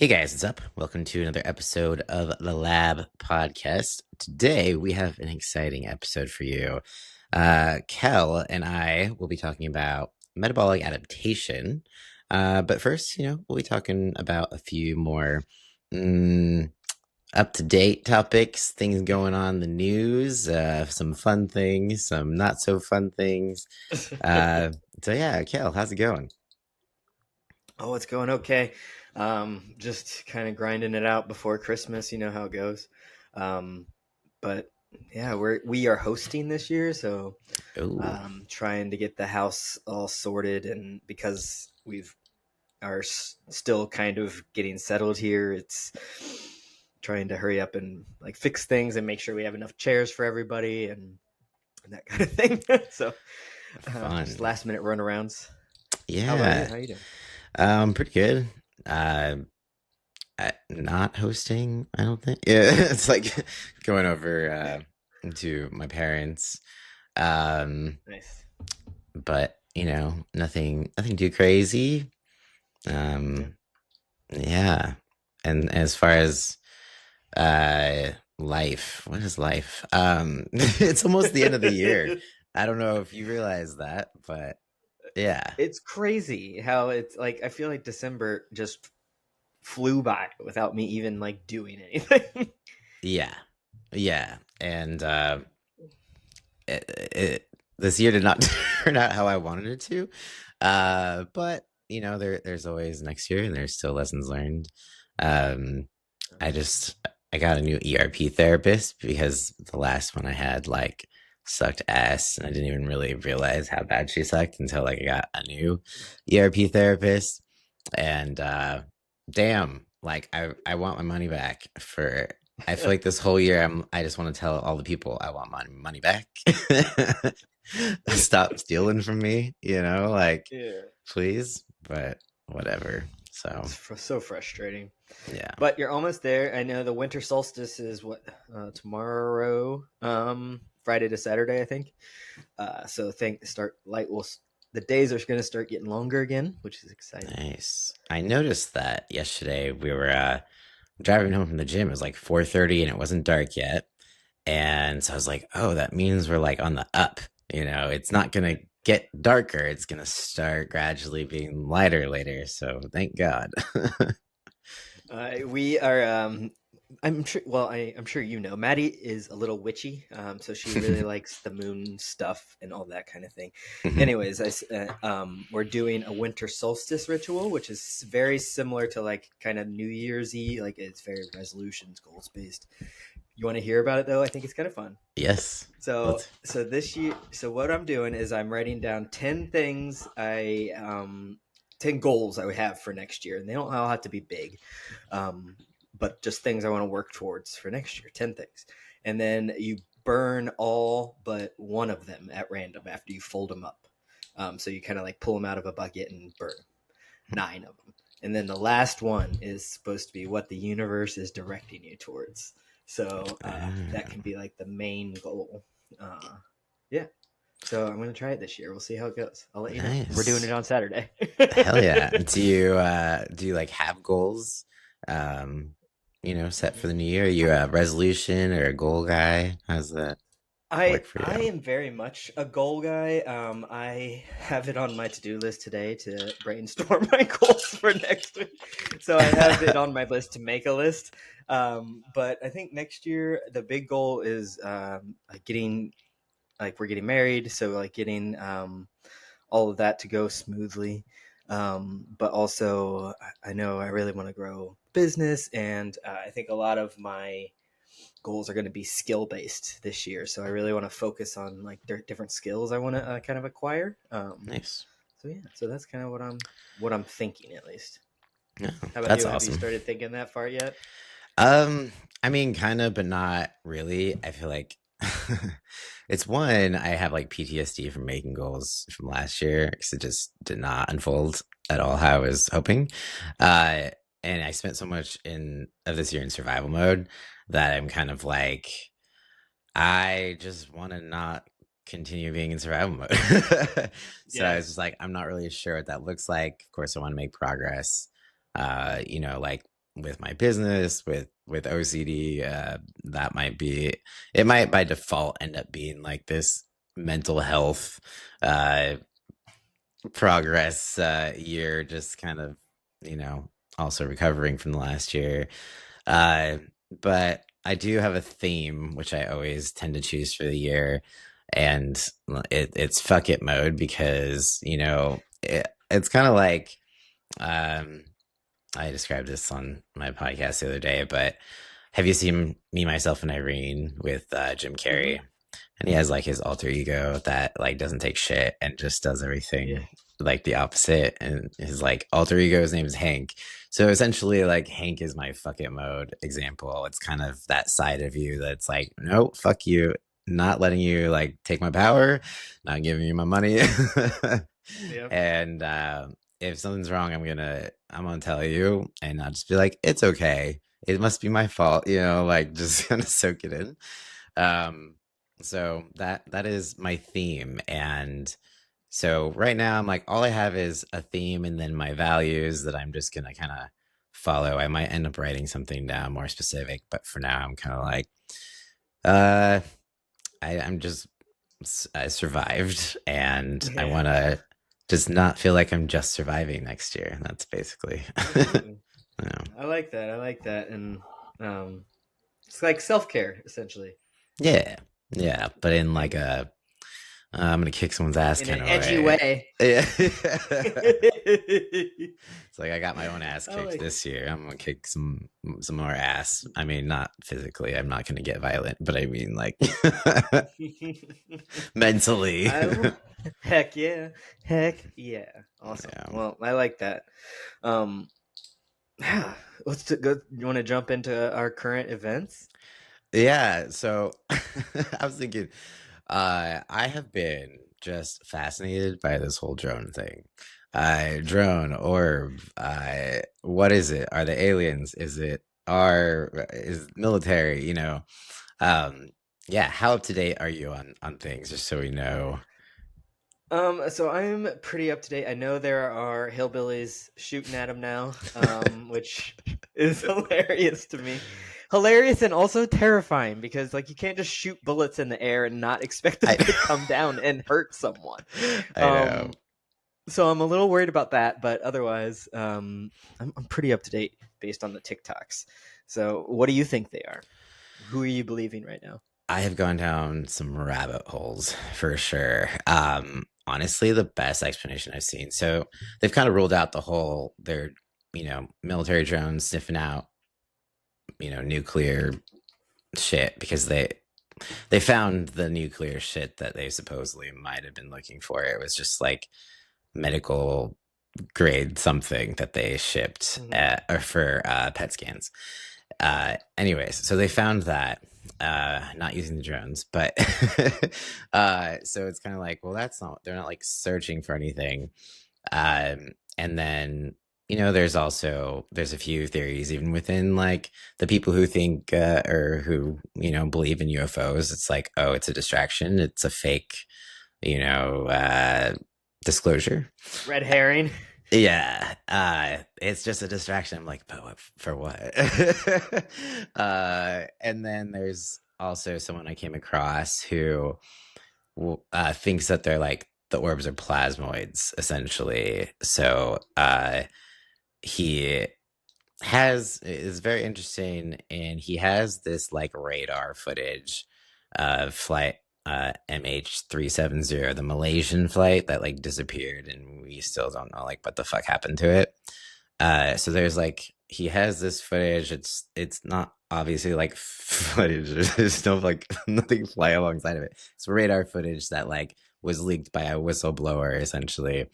Hey guys, what's up? Welcome to another episode of the Lab Podcast. Today we have an exciting episode for you. Kel and I will be talking about metabolic adaptation. But first, we'll be talking about a few more mm, up to date topics, things going on in the news, some fun things, some not so fun things. Uh, so, yeah, Kel, how's it going? Oh, it's going okay. Just kind of grinding it out before Christmas. You know how it goes. Um, but yeah, we are hosting this year, so Oh, trying to get the house all sorted, and because we've are still kind of getting settled here, it's trying to hurry up and like fix things and make sure we have enough chairs for everybody and that kind of thing. So just fun. last minute runarounds. How about you? Yeah. How you doing? Pretty good. Uh, not hosting, I don't think. Yeah, it's like going over to my parents. Um, Nice. but nothing too crazy. Yeah. Um, yeah. And as far as life, what is life? It's almost the end of the year. I don't know if you realize that, but yeah. It's crazy how it's like I feel like December just flew by without me even like doing anything. Yeah. Yeah. And this year did not turn out how I wanted it to. But there's always next year, and there's still lessons learned. Um, I just I got a new ERP therapist because the last one I had like sucked ass, and I didn't even really realize how bad she sucked until like I got a new ERP therapist. And damn, like I want my money back for. I feel like this whole year I just want to tell all the people I want my money back. Stop stealing from me, like Yeah, please, but whatever. So, it's so frustrating. yeah. But you're almost there. I know the winter solstice is what tomorrow, Friday to Saturday, I think. So think start light will the days are going to start getting longer again, which is exciting. Nice. I noticed that yesterday we were driving home from the gym. It was like 4:30 and it wasn't dark yet. And so I was like, "Oh, that means we're like on the up. It's not going to get darker. It's going to start gradually being lighter later." So, thank God. We are. I'm sure. Well, I'm sure you know. Maddie is a little witchy, so she really likes the moon stuff and all that kind of thing. Mhm. Anyways, we're doing a winter solstice ritual, which is very similar to like kind of New Year's Eve. Like it's very resolutions, goals based. You want to hear about it though? I think it's kind of fun. Yes. So, Let's so this year, so what I'm doing is I'm writing down 10 goals I would have for next year, and they don't all have to be big, but just things I want to work towards for next year. 10 things, and then you burn all but one of them at random after you fold them up. So you kind of like pull them out of a bucket and burn 9 of them, and then the last one is supposed to be what the universe is directing you towards. So that uh, can be like the main goal. Uh, yeah. So I'm gonna try it this year. We'll see how it goes. I'll let you know. We're doing it nice. on Saturday. Hell yeah. Do you like have goals um set for the new year? Are you a resolution or a goal guy? How's that I work for I you? am very much a goal guy. I have it on my to do list today to brainstorm my goals for next week. So I have it on my list to make a list. But I think next year the big goal is like getting like we're getting married, so like getting all of that to go smoothly. But also, I know I really want to grow business, and I think a lot of my goals are going to be skill based this year. So I really want to focus on like different skills I want to kind of acquire. Nice. So yeah, so that's kind of what I'm thinking at least. Yeah, How about that's you? Have you awesome. started thinking that far yet? Um, I mean, kind of, but not really. I feel like it's one, I have like PTSD from making goals from last year because it just did not unfold at all how I was hoping. Uh, and I spent so much in of this year in survival mode that I'm kind of like, I just want to not continue being in survival mode. So I Yeah. was just like, I'm not really sure what that looks like. Of course, I want to make progress. Like with my business, with OCD, that might be, it might by default end up being like this mental health uh progress year, just kind of, you know, also recovering from the last year. Uh, but I do have a theme which I always tend to choose for the year, and it's fuck it mode, because it's kind of like, um, I described this on my podcast the other day, but have you seen Me, Myself, and Irene with Jim Mm-hmm. Carrey? And he has like his alter ego that like doesn't take shit and just does Yeah. everything like the opposite. And his like alter ego's name is Hank. So essentially, like, Hank is my fuck it mode example. It's kind of that side of you that's like, no, fuck you, not letting you like take my power, not giving you my money. Yep. And if something's wrong, I'm gonna tell you, and I'll just be like, it's okay. It must be my fault, like, just gonna soak it in. Um, so that is my theme. And so right now I'm like, all I have is a theme and then my values that I'm just gonna kind of follow. I might end up writing something down more specific, but for now I'm kind of like, uh, I'm just, I survived, and I Yeah. want to just not feel like I'm just surviving next year. That's basically, Absolutely. yeah. I like that. I like that. And um, it's like self care essentially. Yeah, yeah, but in like And a, I'm gonna kick someone's ass in an kind of edgy way. way. Yeah. I It's like I got my own ass kicked like this year. I'm gonna kick some more ass. I mean, not physically. I'm not gonna get violent, but I mean like it. mentally. I heck yeah, heck yeah, awesome. Yeah. Well, I like that. Um, let's go. You want to jump into our current events? Yeah. So I was thinking, I have been just fascinated by this whole drone thing. Drone, orb, what is it? Are the aliens? Is military, Um, yeah, how up to date are you on things, just so we know? So I'm pretty up to date. I know there are hillbillies shooting at him now, which is hilarious to me. Hilarious and also terrifying because like you can't just shoot bullets in the air and not expect them I to come down and hurt someone. I know. Um, so I'm a little worried about that, but otherwise, I'm pretty up to date based on the TikToks. So what do you think they are? Who are you believing right now? I have gone down some rabbit holes for sure. Honestly, the best explanation I've seen. So they've kind of ruled out the whole, they're, military drones sniffing out, nuclear shit, because they found the nuclear shit that they supposedly might have been looking for. It was just like medical grade something that they shipped Hmm. or for PET scans. Anyways, so they found that, not using the drones, but so it's kind of like, well, they're not like searching for anything. And then, there's a few theories even within like the people who think, or who, believe in UFOs. It's like, oh, it's a distraction. It's a fake, you know, uh, disclosure. Red herring. Yeah, it's just a distraction. I'm like, but what, for what? And then there's also someone I came across who thinks that they're like the orbs are plasmoids, essentially. So he is very interesting, and he has this like radar footage of flight MH370, the Malaysian flight that like disappeared, and we still don't know like what the fuck happened to it. So there's like, he has this footage. It's not obviously like footage. There's no like nothing fly alongside of it. It's radar footage that like was leaked by a whistleblower, essentially.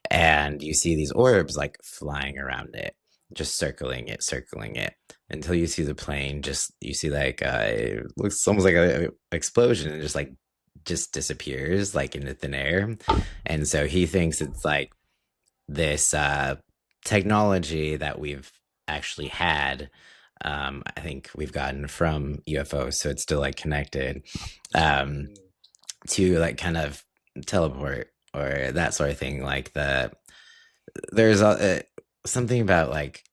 And you see these orbs like flying around it, just circling it, until you see the plane. Just, you see like, it looks almost like a explosion, and just disappears like into thin air. And so he thinks it's like this technology that we've actually had. I think we've gotten from UFOs, so it's still like connected, um, to like kind of teleport or that sort of thing. Like there's something about like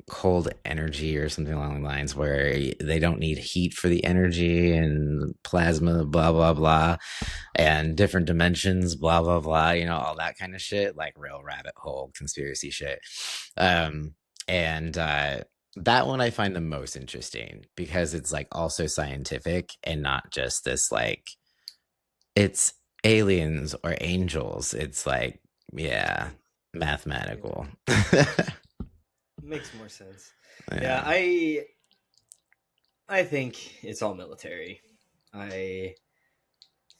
cold energy or something along the lines where they don't need heat for the energy and plasma, blah blah blah, and different dimensions, blah blah blah. All that kind of shit, like real rabbit hole conspiracy shit. Um, and that one I find the most interesting because it's like also scientific and not just this like it's aliens or angels. It's like, yeah, Yeah, mathematical. makes more sense. Yeah, Yeah. I think it's all military. I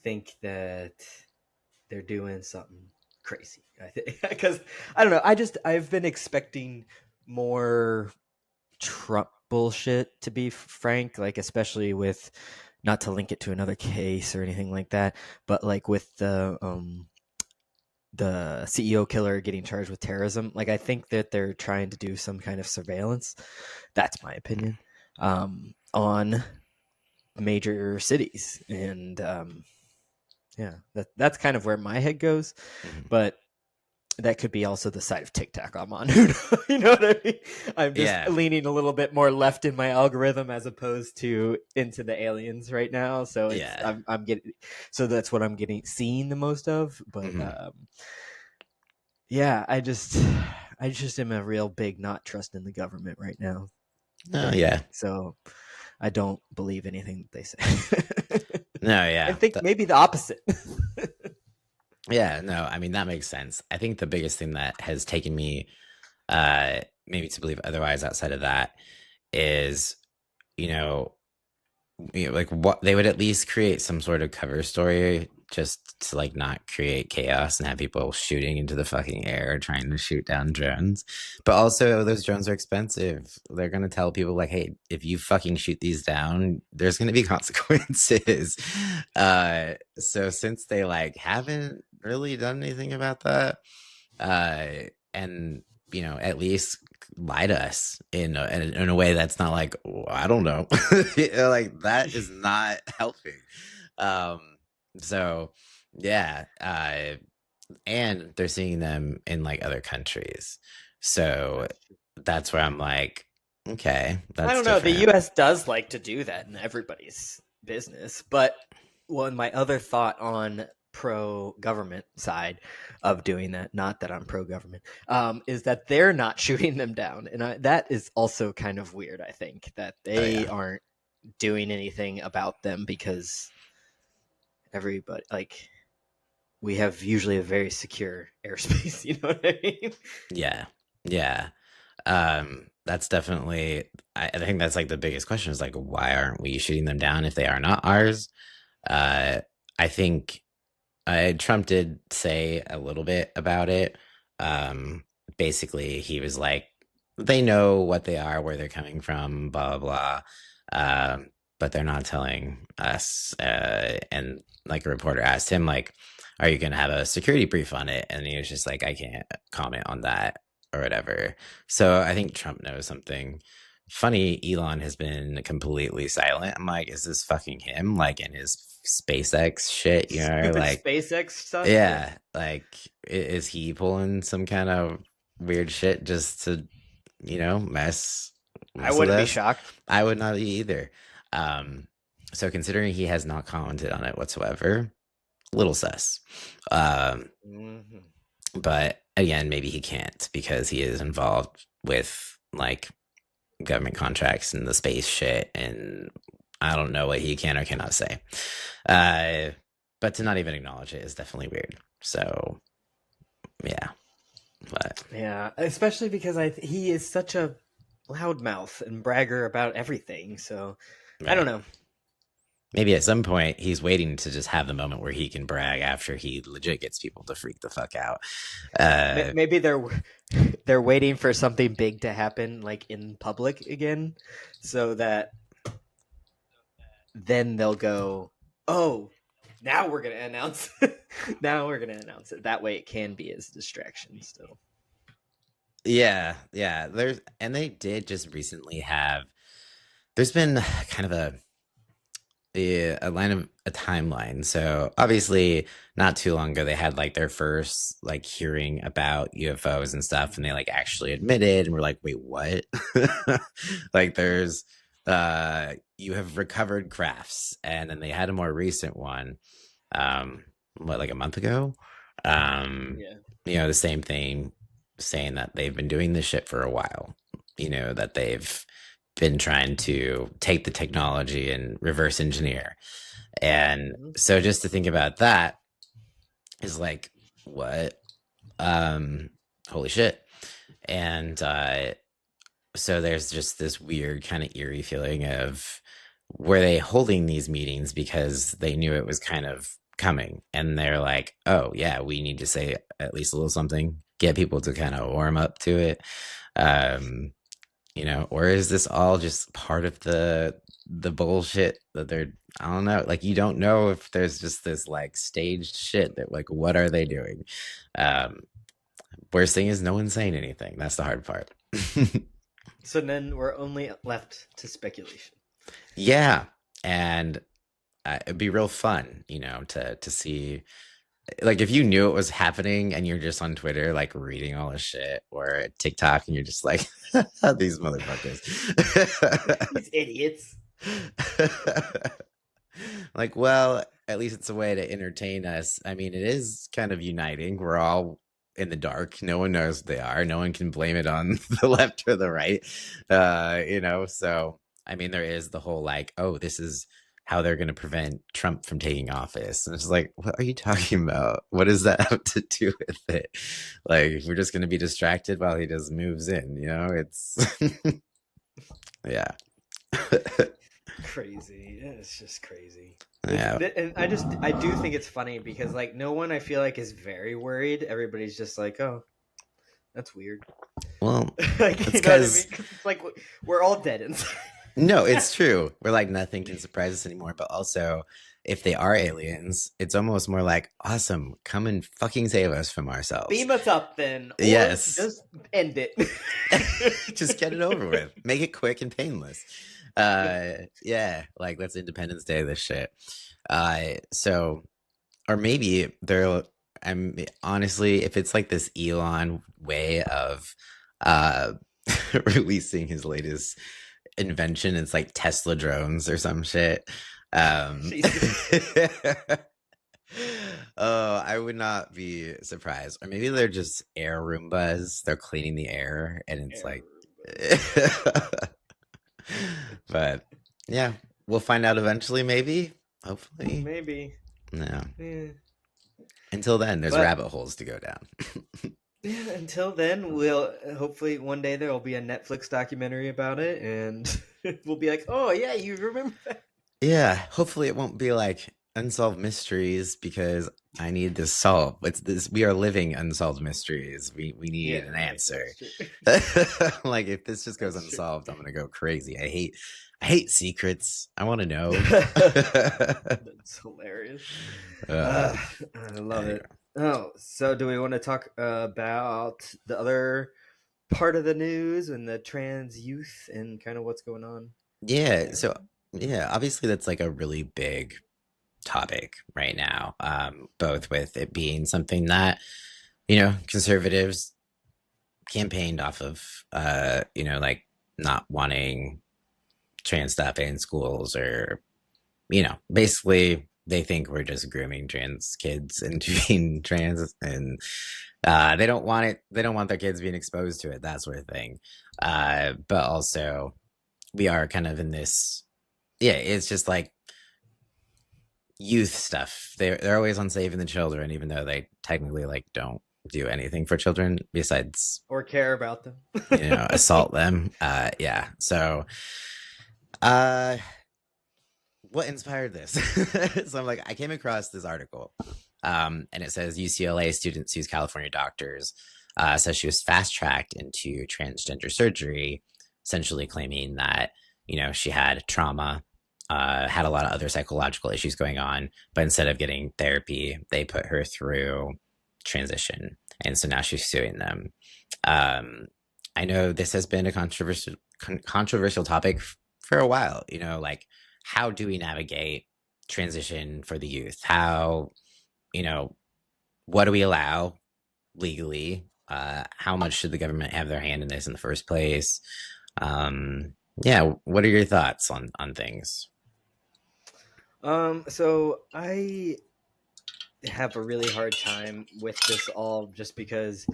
think that they're doing something crazy. I think because I don't know. I've been expecting more Trump bullshit, to be frank. Like especially with, not to link it to another case or anything like that, but like with the CEO killer getting charged with terrorism. Like I think that they're trying to do some kind of surveillance. That's my opinion, on major cities, and yeah, that's kind of where my head goes. Mhm. But that could be also the side of TikTok I'm on. You know what I mean? I'm just Yeah. leaning a little bit more left in my algorithm as opposed to into the aliens right now. So it's Yeah. I'm getting, so that's what I'm getting seeing the most of. But Hmm. yeah, I just am a real big not trusting the government right now No, thing. yeah. So I don't believe anything that they say. No, yeah. And think maybe the opposite. Yeah, no, I mean that makes sense. I think the biggest thing that has taken me maybe to believe otherwise outside of that is, you know, like what they would at least create some sort of cover story just to like not create chaos and have people shooting into the fucking air trying to shoot down drones. But also those drones are expensive. They're gonna tell people like, hey, if you fucking shoot these down, there's gonna be consequences. So since they like haven't really done anything about that, uh and at least lie to us in a way that's not like, oh, I don't know. Like that is not helping. um so yeah, and they're seeing them in like other countries, so That's true. that's where I'm like, okay, I that's don't know. The different. U.S. does like to do that in everybody's business, but one my other thought on pro government side of doing that, not that I'm pro government, is that they're not shooting them down, and that is also kind of weird. I think that Oh they yeah. aren't doing anything about them because everybody like we have usually a very secure airspace. You know what I mean? Yeah. Yeah. That's definitely, I think that's like the biggest question is like, why aren't we shooting them down if they are not ours? uh I think Trump did say a little bit about it. Um, Basically, he was like, they know what they are, where they're coming from, blah, blah, blah. But they're not telling us. And like a reporter asked him, like, are you going to have a security brief on it? And he was just like, I can't comment on that or whatever. So I think Trump knows something. Funny, Elon has been completely silent. I'm like, is this fucking him? Like in his SpaceX shit, Stupid like, SpaceX stuff. Yeah, yeah, like is he pulling some kind of weird shit just to, I mess with wouldn't be us? shocked. I would not either. Um, so considering he has not commented on it whatsoever, little sus. Um, Hmm. but again, maybe he can't because he is involved with like government contracts and the space shit, and I don't know what he can or cannot say. Uh, but to not even acknowledge it is definitely weird. So yeah, but Yeah, especially because he is such a loudmouth and bragger about everything. So I don't right. know. Maybe at some point he's waiting to just have the moment where he can brag after he legit gets people to freak the fuck out. Uh, Maybe they're waiting for something big to happen, like in public again, so that then they'll go, "Oh, now we're gonna announce. Now we're gonna announce it." That way, it can be as a distraction still. yeah, yeah. They did just recently have. There's been kind of a a line of a timeline. So obviously, not too long ago, they had like their first like hearing about UFOs and stuff, and they like actually admitted, and we're like, wait, what? Like, there's you have recovered crafts, and then they had a more recent one, what, like a month ago, um, Yeah. the same thing, saying that they've been doing this shit for a while. That they've been trying to take the technology and reverse engineer. And Mhm. so just to think about that is like, what? Holy shit. And so there's just this weird kind of eerie feeling of, were they holding these meetings because they knew it was kind of coming, and they're like, oh yeah, we need to say at least a little something, get people to kind of warm up to it. um or is this all just part of the bullshit that they're, I don't know, like, you don't know if there's just this like staged shit that, like, what are they doing? um Worst thing is no one's saying anything. That's the hard part. So then we're only left to speculation. Yeah. And it'd be real fun, to see, like, if you knew it was happening and you're just on Twitter, like, reading all this shit, or TikTok, and you're just like, these motherfuckers. These idiots. Like, well, at least it's a way to entertain us. I mean, it is kind of uniting. We're all in the dark. No one knows what they are. No one can blame it on the left or the right. So I mean, there is the whole like, oh, this is how they're going to prevent Trump from taking office. And it's like, what are you talking about? What does that have to do with it? Like, we're just going to be distracted while he just moves in, it's yeah. Crazy. It's just crazy. Yeah. And I do think it's funny because like no one I feel like is very worried. Everybody's just like, oh, that's weird. Well, Like, it's you know what I because, mean? 'Cause it's like we're all dead inside. no, it's true. We're like, nothing can surprise us anymore. But also, if they are aliens, it's almost more like, awesome, come and fucking save us from ourselves. Beam us up then, or Yes. just end it. Just get it over with. Make it quick and painless. Yeah, like, let's Independence Day this shit. So, or maybe they're, I'm honestly, if it's like this Elon way of uh releasing his latest invention, it's like Tesla drones or some shit. Jesus. Oh, I would not be surprised. Or maybe they're just air Roombas. They're cleaning the air, and it's like, but yeah, we'll find out eventually. Maybe, hopefully. Maybe. No. Yeah. Until then, there's But rabbit holes to go down. yeah, until then, we'll hopefully one day there will be a Netflix documentary about it, and we'll be like, "Oh yeah, you remember that?" Yeah, hopefully it won't be like unsolved mysteries, because I need this solved. It's this, we are living unsolved mysteries. We need Yeah, an right. answer. That's true. Like, if this just goes That's true. unsolved, I'm gonna go crazy. I hate secrets. I want to know. That's hilarious. uh, I love anyway. it. Oh, so do we want to talk about the other part of the news and the trans youth and kind of what's going on Yeah, there? so yeah, obviously that's like a really big topic right now. Both with it being something that, conservatives campaigned off of, like, not wanting trans stuff in schools, or, basically they think we're just grooming trans kids into being trans, and they don't want it. They don't want their kids being exposed to it, that sort of thing. But also, we are kind of in this. Yeah, it's just like youth stuff. They're always on saving the children, even though they technically like don't do anything for children besides, Or care about them? assault them. Yeah. So, uh, what inspired this? So I'm like, I came across this article, and it says UCLA student sues California doctors. Says she was fast tracked into transgender surgery, essentially claiming that, she had trauma, had a lot of other psychological issues going on, but instead of getting therapy, they put her through transition, and so now she's suing them. Um, I know this has been a controversial topic for a while. Like, how do we navigate transition for the youth? How, you know, what do we allow legally? How much should the government have their hand in this in the first place? Yeah, what are your thoughts on things? So I have a really hard time with this all just because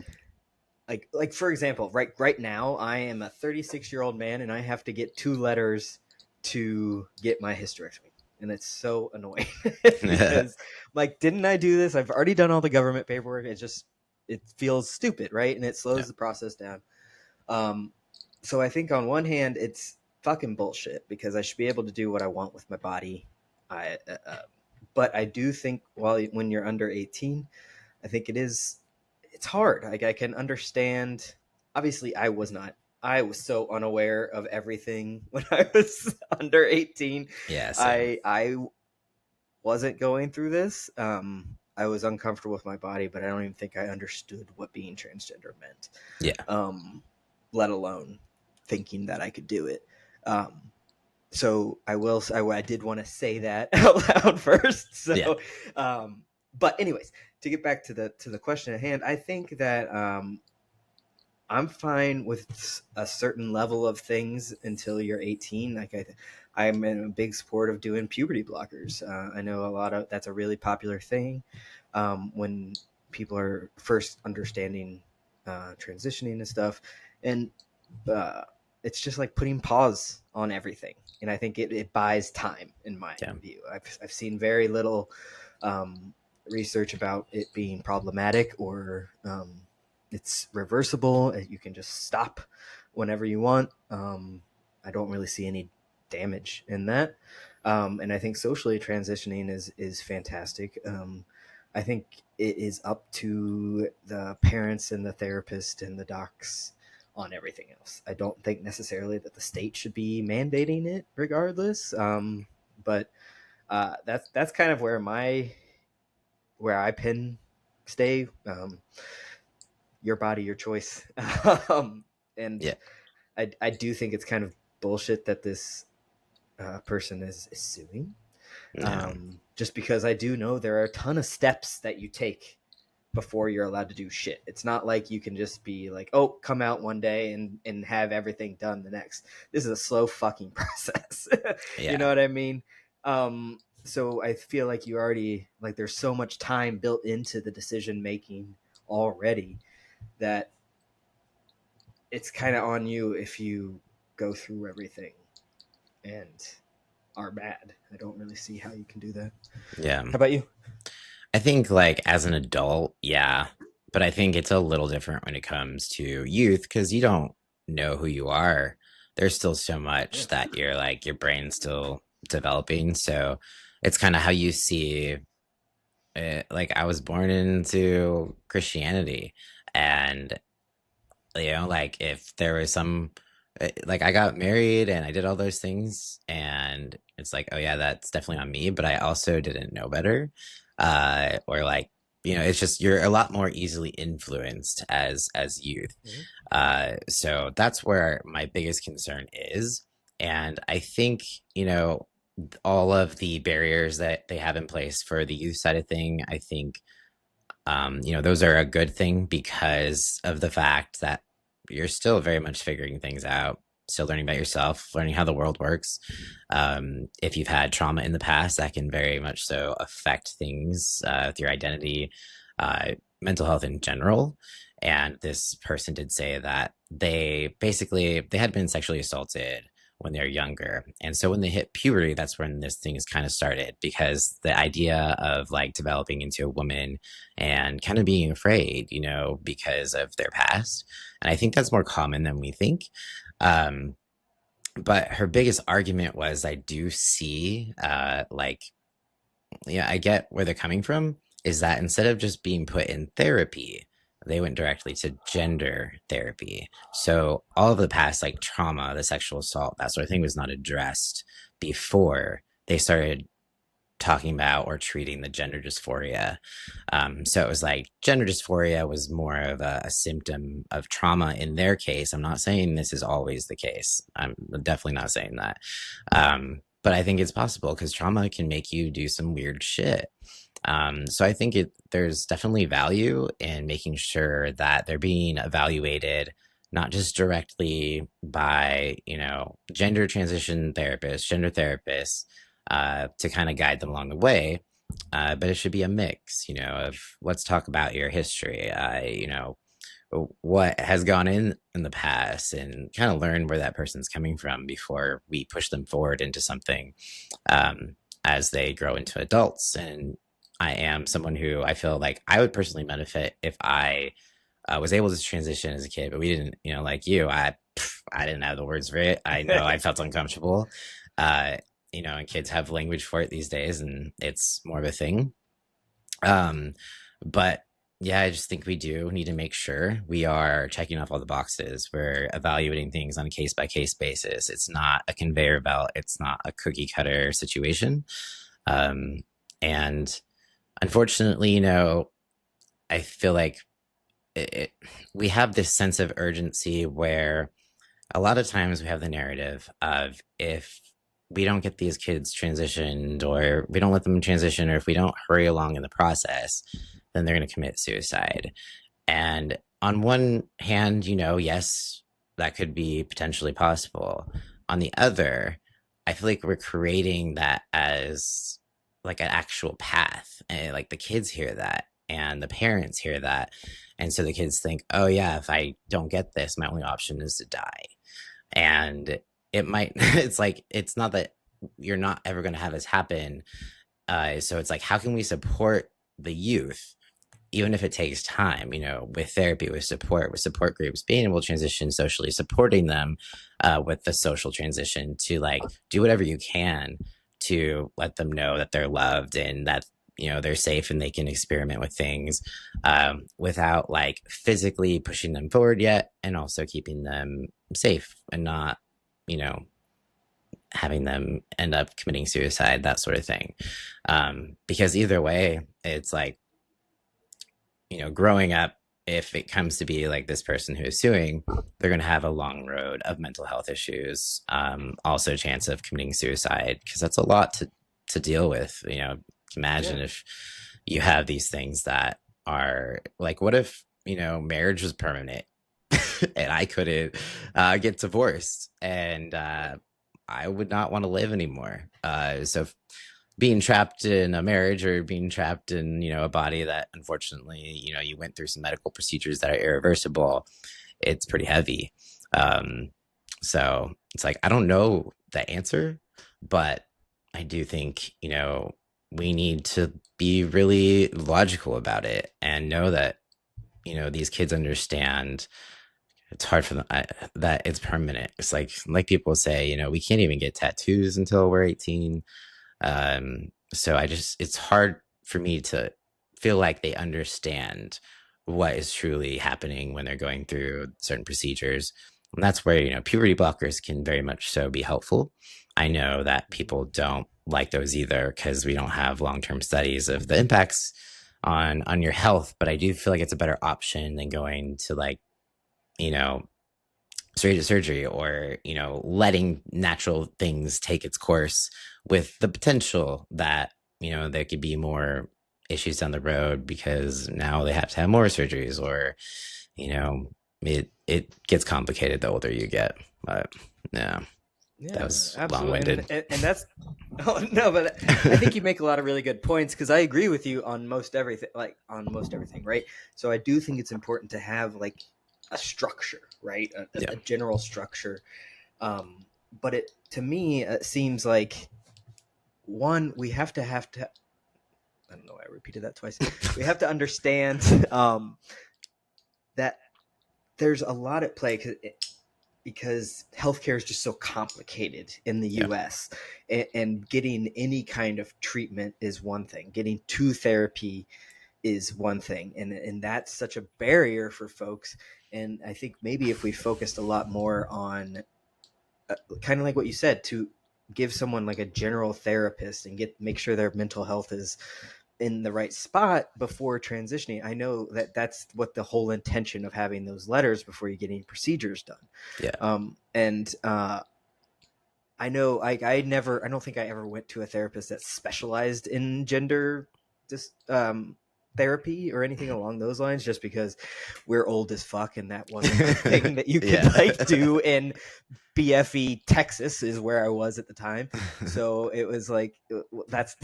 like for example, right now I am a 36-year-old man and I have to get 2 letters to get my hysterectomy. And it's so annoying because like, didn't I do this? I've already done all the government paperwork. It feels stupid, right? And it Yeah, slows the process down. Um, so I think on one hand, it's fucking bullshit because I should be able to do what I want with my body. I, but I do think when you're under 18, I think it's hard. Like I can understand. Obviously, I was not. I was so unaware of everything when I was under 18. yeah, same. I wasn't going through this. I was uncomfortable with my body, but I don't even think I understood what being transgender meant. Yeah, Um, let alone thinking that I could do it. Um, so I did want to say that out loud first. yeah, Um, but anyways, to get back to the question at hand, I think that I'm fine with a certain level of things until you're 18. I'm in a big support of doing puberty blockers. I know that's a really popular thing when people are first understanding transitioning and stuff, and uh, it's just like putting pause on everything. And I think it buys time in my yeah, view. I've seen very little research about it being problematic or it's reversible. You can just stop whenever you want. I don't really see any damage in that. And I think socially transitioning is fantastic. I think it is up to the parents and the therapist and the docs on everything else. I don't think necessarily that the state should be mandating it regardless. But that's kind of where I pin stay. Your body, your choice. And yeah. I do think it's kind of bullshit that this person is suing. Yeah. Just because I do know there are a ton of steps that you take before you're allowed to do shit. It's not like you can just be like, oh, come out one day and have everything done the next. This is a slow fucking process. You know Yeah. what I mean? So I feel like you already like there's so much time built into the decision making already that it's kind of on you if you go through everything and are bad. I don't really see how you can do that. Yeah. How about you? I think like as an adult, yeah, but I think it's a little different when it comes to youth because you don't know who you are. There's still so Yeah. much that you're like your brain's still developing. So it's kind of how you see it. Like I was born into Christianity, and like if there was some like I got married and I did all those things and it's like, oh yeah, that's definitely on me, but I also didn't know better. Or like, it's just you're a lot more easily influenced as youth. Mhm. So that's where my biggest concern is. And I think, all of the barriers that they have in place for the youth side of thing, I think those are a good thing because of the fact that you're still very much figuring things out, still learning about yourself, learning how the world works. If you've had trauma in the past, that can very much so affect things with your identity, mental health in general. And this person did say that they had been sexually assaulted when they're younger. And so when they hit puberty, that's when this thing is kind of started because the idea of like developing into a woman and kind of being afraid, because of their past. And I think that's more common than we think. Um, but her biggest argument was I do see, I get where they're coming from, is that instead of just being put in therapy, they went directly to gender therapy. So all of the past, like trauma, the sexual assault, that sort of thing was not addressed before they started talking about or treating the gender dysphoria. So it was like gender dysphoria was more of a symptom of trauma in their case. I'm not saying this is always the case. I'm definitely not saying that. but I think it's possible because trauma can make you do some weird shit. So I think there's definitely value in making sure that they're being evaluated not just directly by, gender transition therapists, gender therapists, to kind of guide them along the way. But it should be a mix, of let's talk about your history, what has gone in the past, and kind of learn where that person's coming from before we push them forward into something, as they grow into adults. And I am someone who I feel like I would personally benefit if I was able to transition as a kid, but we didn't, like you, I didn't have the words for it. I know I felt uncomfortable. uh and kids have language for it these days, and it's more of a thing. But yeah, I just think we do need to make sure we are checking off all the boxes. We're evaluating things on a case by case basis. It's not a conveyor belt, it's not a cookie cutter situation. And unfortunately, I feel like it, we have this sense of urgency where a lot of times we have the narrative of, if we don't get these kids transitioned, or we don't let them transition, or if we don't hurry along in the process, then they're going to commit suicide. And on one hand, yes, that could be potentially possible. On the other, I feel like we're creating that as like an actual path. And like the kids hear that and the parents hear that. And so the kids think, oh, yeah, if I don't get this, my only option is to die. And it might, it's like, it's not that you're not ever going to have this happen. So it's like, how can we support the youth, even if it takes time, with therapy, with support groups, being able to transition socially, supporting them with the social transition, to like do whatever you can to let them know that they're loved and that they're safe and they can experiment with things, without like physically pushing them forward yet, and also keeping them safe and not you know having them end up committing suicide, that sort of thing. Because either way, it's like, growing up, if it comes to be like this person who is suing, they're going to have a long road of mental health issues, also a chance of committing suicide, because that's a lot to deal with. Imagine if you have these things that are like, what if marriage was permanent and I couldn't get divorced, and I would not want to live anymore. So being trapped in a marriage, or being trapped in a body that unfortunately you went through some medical procedures that are irreversible, it's pretty heavy. So it's like, I don't know the answer, but I do think we need to be really logical about it and know that these kids understand it's hard for them, that it's permanent. It's like people say, we can't even get tattoos until we're 18. So it's hard for me to feel like they understand what is truly happening when they're going through certain procedures. And that's where, puberty blockers can very much so be helpful. I know that people don't like those either, because we don't have long-term studies of the impacts on your health, but I do feel like it's a better option than going to like, you know, straight to surgery, or letting natural things take its course, with the potential that there could be more issues down the road, because now they have to have more surgeries, or it gets complicated the older you get. But yeah, that Yeah, was absolutely. long-winded. And that's oh no, but I think you make a lot of really good points, because I agree with you on most everything, right? So I do think it's important to have like a structure, right? Yeah. A general structure. But it to me it seems like one, we have to I don't know why I repeated that twice. We have to understand that there's a lot at play, because healthcare is just so complicated in the Yeah. US, and getting any kind of treatment is one thing. Getting to therapy is one thing. And that's such a barrier for folks. And I think maybe if we focused a lot more on kind of like what you said, to give someone like a general therapist and make sure their mental health is in the right spot before transitioning. I know that that's what the whole intention of having those letters before you get any procedures done. Yeah. And I know I don't think I ever went to a therapist that specialized in gender just therapy or anything along those lines, just because we're old as fuck and that wasn't a thing that you could Yeah. like do in BFE Texas is where I was at the time. So it was like that's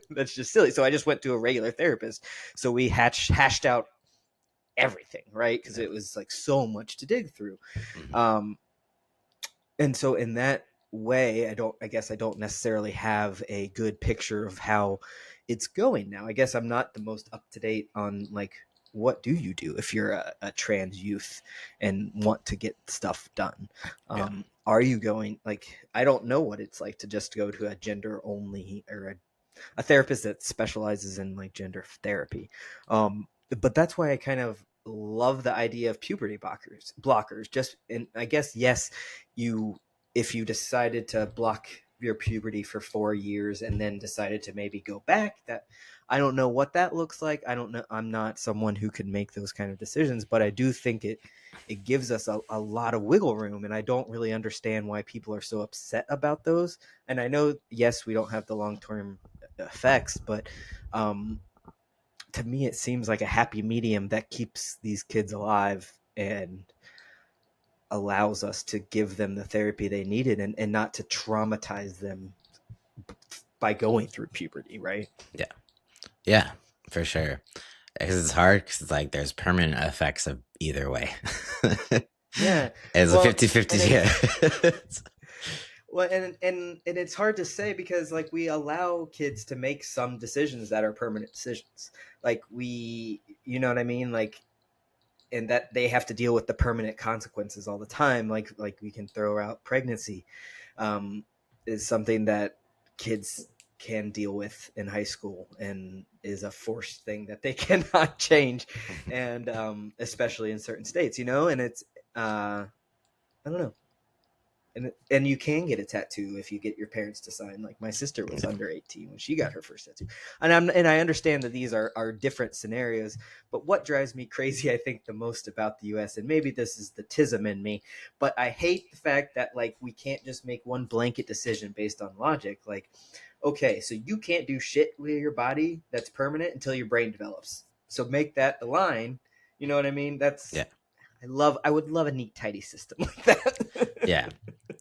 that's just silly. So I just went to a regular therapist. So we hashed out everything, right? Because Yeah. it was like so much to dig through. Mhm. Um, and so in that way, I guess I don't necessarily have a good picture of how it's going now. I guess I'm not the most up to date on like what do you do if you're a trans youth and want to get stuff done. Yeah. Are you going like I don't know what it's like to just go to a gender only or a therapist that specializes in like gender therapy. But that's why I kind of love the idea of puberty blockers. Just and I guess yes, you if you decided to block your puberty for 4 years and then decided to maybe go back, that I don't know what that looks like. I don't know. I'm not someone who can make those kind of decisions, but I do think it gives us a lot of wiggle room, and I don't really understand why people are so upset about those. And I know, yes, we don't have the long term effects, but um, to me, it seems like a happy medium that keeps these kids alive and allows us to give them the therapy they needed and not to traumatize them by going through puberty, right? Yeah. Yeah, for sure. Because it's hard because it's like there's permanent effects of either way. Yeah. It's a Well, 50-50 and it's chance. well, and it's hard to say because like we allow kids to make some decisions that are permanent decisions. Like you know what I mean? Like and that they have to deal with the permanent consequences all the time. Like we can throw out pregnancy, um, is something that kids can deal with in high school and is a forced thing that they cannot change, and especially in certain states, you know. And it's I don't know, and you can get a tattoo if you get your parents to sign. Like my sister was under 18 when she got her first tattoo, and I understand that these are different scenarios. But what drives me crazy, I think, the most about the U.S. and maybe this is the tism in me, but I hate the fact that like we can't just make one blanket decision based on logic. Like, okay, so you can't do shit with your body that's permanent until your brain develops. So make that the line. You know what I mean? Yeah. I would love a neat, tidy system like that. Yeah.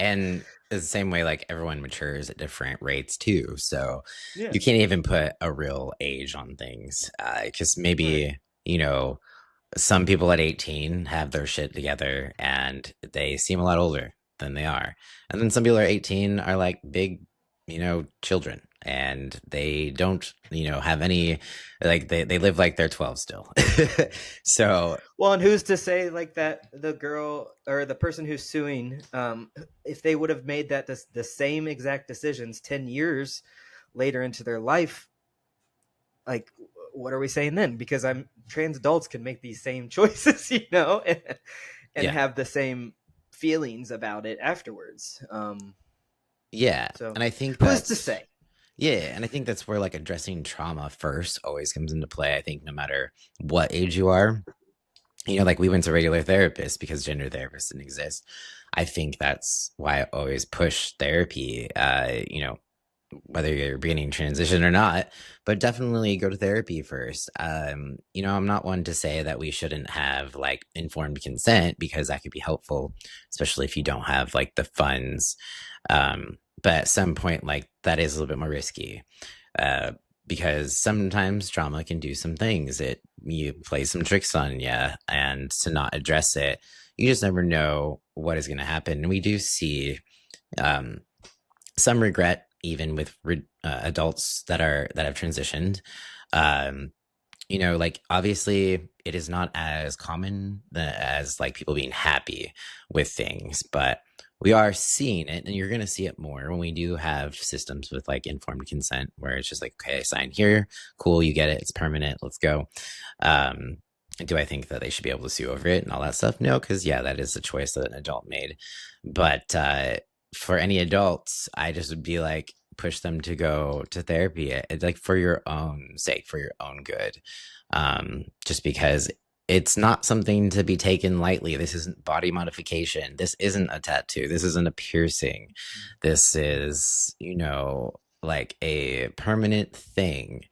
And it's the same way like everyone matures at different rates too. So Yeah. you can't even put a real age on things. Because Right. maybe, you know, some people at 18 have their shit together and they seem a lot older than they are. And then some people at 18 are like big, children and they don't, have any, like they live like they're 12 still. So, Well, and who's to say like that the girl or the person who's suing, if they would have made the same exact decisions 10 years later into their life, like what are we saying then? Because I'm trans adults can make these same choices, you know, and yeah. have the same feelings about it afterwards. Yeah. So And I think who's to that's, say? yeah. And I think that's where like addressing trauma first always comes into play. I think no matter what age you are, like we went to regular therapists because gender therapists didn't exist. I think that's why I always push therapy, whether you're beginning transition or not, but definitely go to therapy first. I'm not one to say that we shouldn't have like informed consent because that could be helpful, especially if you don't have like the funds. But at some point, like that is a little bit more risky. Uh, because sometimes trauma can do some things. You play some tricks on you, and to not address it, you just never know what is going to happen. And we do see um, some regret even with adults that have transitioned. Um, like obviously it is not as common as like people being happy with things, but we are seeing it, and you're going to see it more when we do have systems with like informed consent where it's just like, okay, sign here, cool, you get it, it's permanent, let's go. um do I think that they should be able to sue over it and all that stuff? No, because yeah, that is a choice that an adult made. But for any adults, I just would be like, push them to go to therapy, like for your own sake, for your own good. Just because it's not something to be taken lightly. This isn't body modification. This isn't a tattoo. This isn't a piercing. This is, like a permanent thing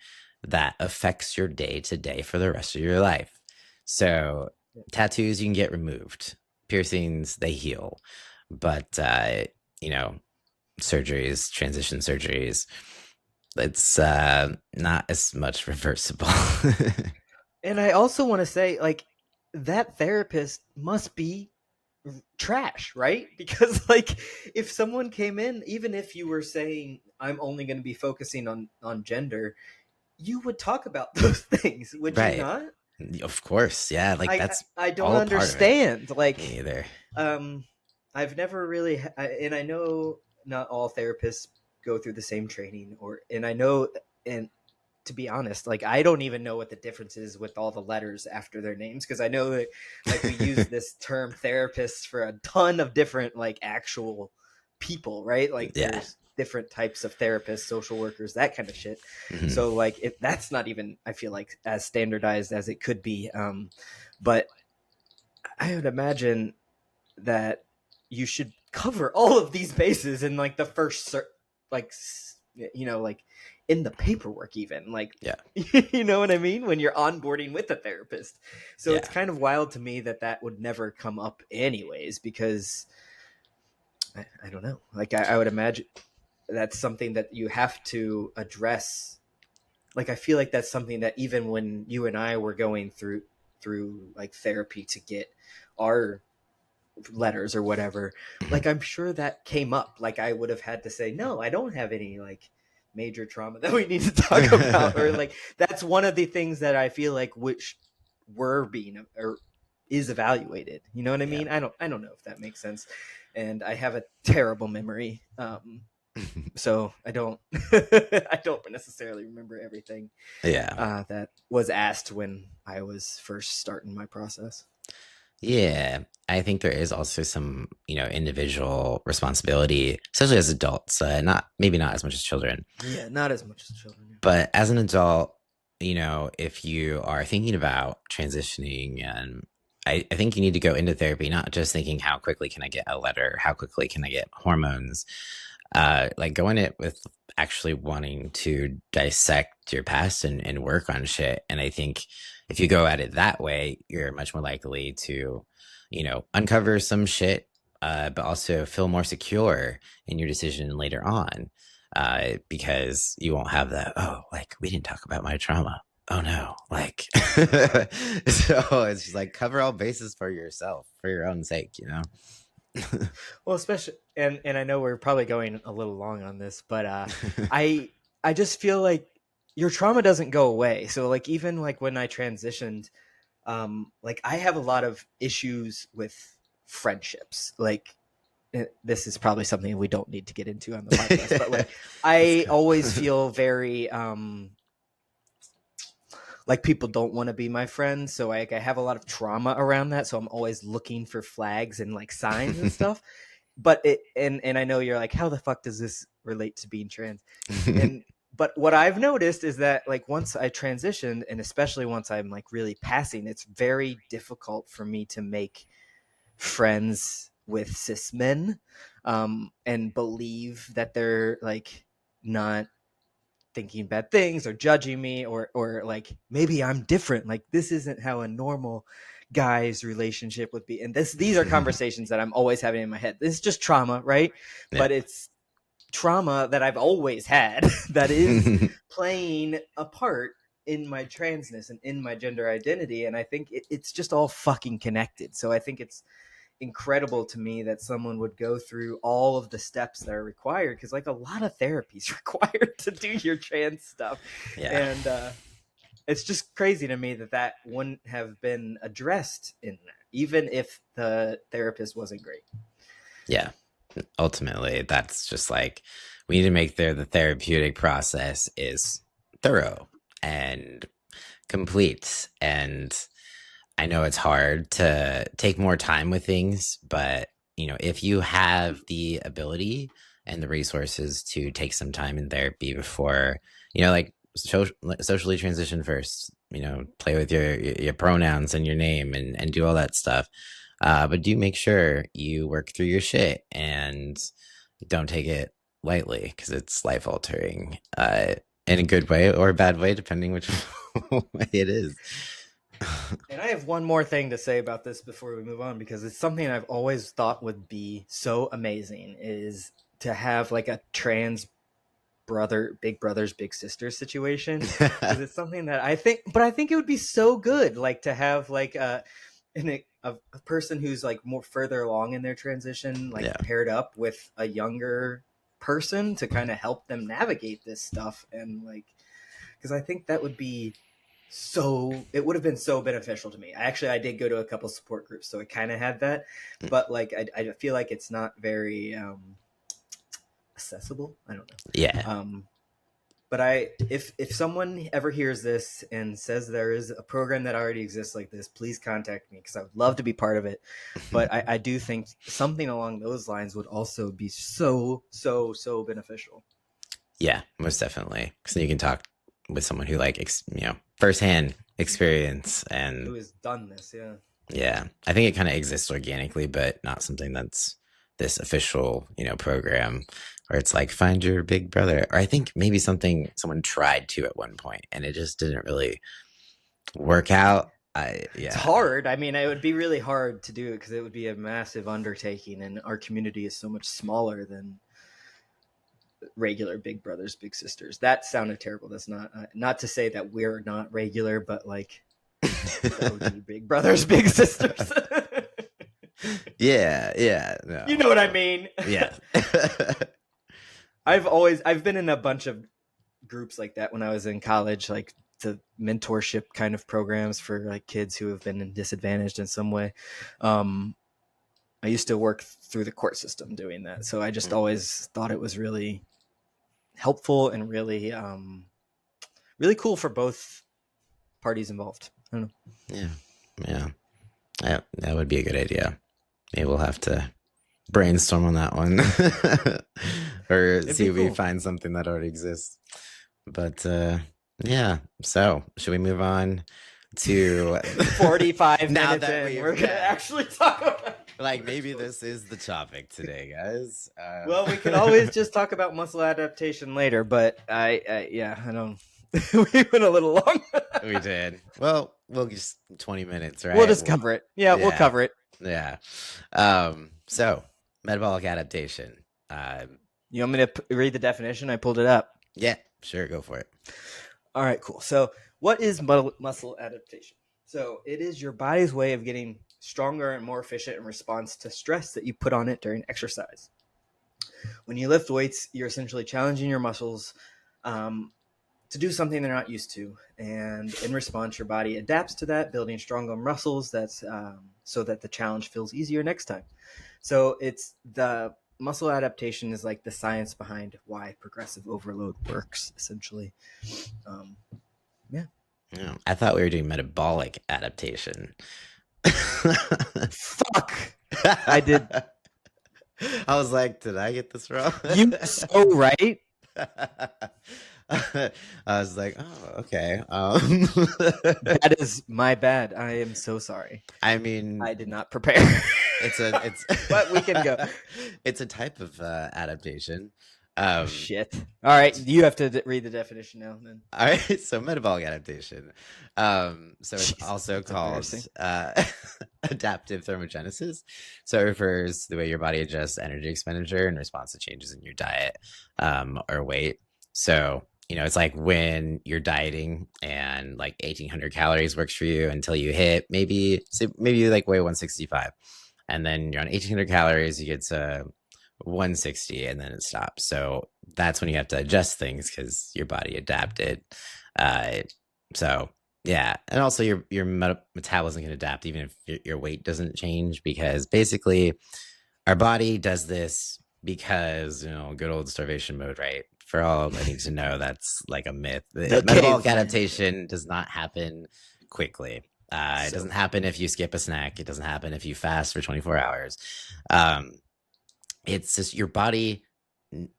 that affects your day to day for the rest of your life. So, tattoos, you can get removed. Piercings, they heal. But, you know, surgeries, transition surgeries, it's not as much reversible. And I also want to say, like, that therapist must be trash, right? Because, like, if someone came in, even if you were saying, I'm only going to be focusing on gender, you would talk about those things, would you Right. not? Of course. Yeah. Like, I that's I don't all part of it. understand. Me Like, either. um, I've never really, and I know not all therapists go through the same training, and I know, and to be honest, like, I don't even know what the difference is with all the letters after their names, because I know that, like, we use this term therapists for a ton of different, like, actual people, right? Like, Yeah. there's different types of therapists, social workers, that kind of shit. Hmm. So, like, that's not even, I feel like, as standardized as it could be. But I would imagine that you should cover all of these bases in, like, the first, like, like, in the paperwork, even, like, Yeah. you know what I mean, when you're onboarding with a therapist. So Yeah. it's kind of wild to me that that would never come up anyways, because I don't know, like, I would imagine that's something that you have to address. Like, I feel like that's something that even when you and I were going through like therapy to get our letters or whatever, Mhm. like, I'm sure that came up. Like, I would have had to say, no, I don't have any, like, major trauma that we need to talk about, or, like, that's one of the things that I feel like which were being, or is evaluated. You know what I Yeah. mean? I don't know if that makes sense. And I have a terrible memory. So I don't I don't necessarily remember everything Yeah. that was asked when I was first starting my process. Yeah. I think there is also some, individual responsibility, especially as adults, not maybe not as much as children. Yeah, not as much as children. But as an adult, if you are thinking about transitioning, and I think you need to go into therapy, not just thinking how quickly can I get a letter, how quickly can I get hormones, like go in it with actually wanting to dissect your past and work on shit. And I think if you go at it that way, you're much more likely to, uncover some shit, but also feel more secure in your decision later on, because you won't have that, oh, like, we didn't talk about my trauma. Oh no, like, so it's just like cover all bases for yourself, for your own sake. Well, especially, and I know we're probably going a little long on this, but I I just feel like your trauma doesn't go away. So, like, even like when I transitioned, like, I have a lot of issues with friendships. Like, this is probably something we don't need to get into on the podcast, but, like, Let's I go. always feel very like, people don't want to be my friends, so, like, I have a lot of trauma around that, so I'm always looking for flags and, like, signs and stuff. But it, and I know you're like, how the fuck does this relate to being trans? And but what I've noticed is that, like, once I transitioned, and especially once I'm, like, really passing, it's very difficult for me to make friends with cis men, and believe that they're, like, not thinking bad things or judging me, or like, maybe I'm different, like, this isn't how a normal guy's relationship would be. And these are conversations that I'm always having in my head. This is just trauma, right? Yeah. But it's trauma that I've always had that is playing a part in my transness and in my gender identity. And I think it's just all fucking connected. So I think it's incredible to me that someone would go through all of the steps that are required, because, like, a lot of therapy is required to do your trans stuff. Yeah. And it's just crazy to me that that wouldn't have been addressed in that, even if the therapist wasn't great. Yeah. Ultimately, that's just like, we need to make the therapeutic process is thorough and complete. And I know it's hard to take more time with things, but if you have the ability and the resources to take some time in therapy before, like, socially transition first. You know, play with your pronouns and your name and do all that stuff. But do make sure you work through your shit and don't take it lightly because it's life altering. In a good way or a bad way, depending which way it is. And I have one more thing to say about this before we move on, because it's something I've always thought would be so amazing, is to have like a trans big brothers big sisters situation, because it's something that I think, but I think it would be so good, like to have like a person who's like more further along in their transition, like Yeah. paired up with a younger person to kind of help them navigate this stuff. And like, because I think that would be it would have been so beneficial to me. I did go to a couple support groups, so I kind of had that, but like I feel like it's not very accessible. I don't know. Yeah. But if someone ever hears this and says there is a program that already exists like this, please contact me, because I would love to be part of it. But I do think something along those lines would also be so beneficial. Yeah, most definitely. Because you can talk with someone who like firsthand experience and Who has done this? Yeah. Yeah, I think it kind of exists organically, but not something that's this official, program where it's like find your big brother. Or I think maybe something someone tried to at one point and it just didn't really work out. It's hard. I mean, it would be really hard to do it because it would be a massive undertaking, and our community is so much smaller than regular big brothers, big sisters. That sounded terrible. That's not to say that we're not regular, but like OG big brothers, big sisters. Yeah. No. You know what I mean? Yeah. I've been in a bunch of groups like that when I was in college, like the mentorship kind of programs for like kids who have been disadvantaged in some way. I used to work through the court system doing that, so I just always thought it was really helpful and really really cool for both parties involved. I don't know. Yeah, that would be a good idea. Maybe we'll have to brainstorm on that one or see if we find something that already exists. But yeah, so should we move on to 45 minutes in? We're gonna actually talk about like maybe this is the topic today, guys. Well, we can always just talk about muscle adaptation later, but I don't. We went a little long. We did. Well, we'll just 20 minutes, right? We'll just cover it. Yeah, we'll cover it. Yeah. So metabolic adaptation. You want me to read the definition? I pulled it up. Yeah, sure. Go for it. All right, cool. So what is muscle adaptation? So it is your body's way of getting stronger and more efficient in response to stress that you put on it during exercise. When you lift weights, you're essentially challenging your muscles to do something they're not used to. And in response, your body adapts to that, building stronger muscles so that the challenge feels easier next time. So it's the muscle adaptation is like the science behind why progressive overload works, essentially. Yeah. I thought we were doing metabolic adaptation. Fuck. I did. I was like, did I get this wrong? You so right. I was like, oh, okay. That is my bad. I am so sorry. I mean, I did not prepare. It's but we can go. It's a type of adaptation. Shit. All right, you have to read the definition now. Then. All right, so metabolic adaptation. So it's Jesus, also called adaptive thermogenesis. So it refers to the way your body adjusts energy expenditure in response to changes in your diet or weight. So it's like when you're dieting and like 1,800 calories works for you until you hit maybe you like weigh 165, and then you're on 1,800 calories, you get to 160, and then it stops. So that's when you have to adjust things because your body adapted. So yeah, and also your metabolism can adapt even if your weight doesn't change, because basically our body does this because good old starvation mode, right? For all I need to know, that's like a myth. Metabolic adaptation does not happen quickly. It doesn't happen if you skip a snack. It doesn't happen if you fast for 24 hours. It's just your body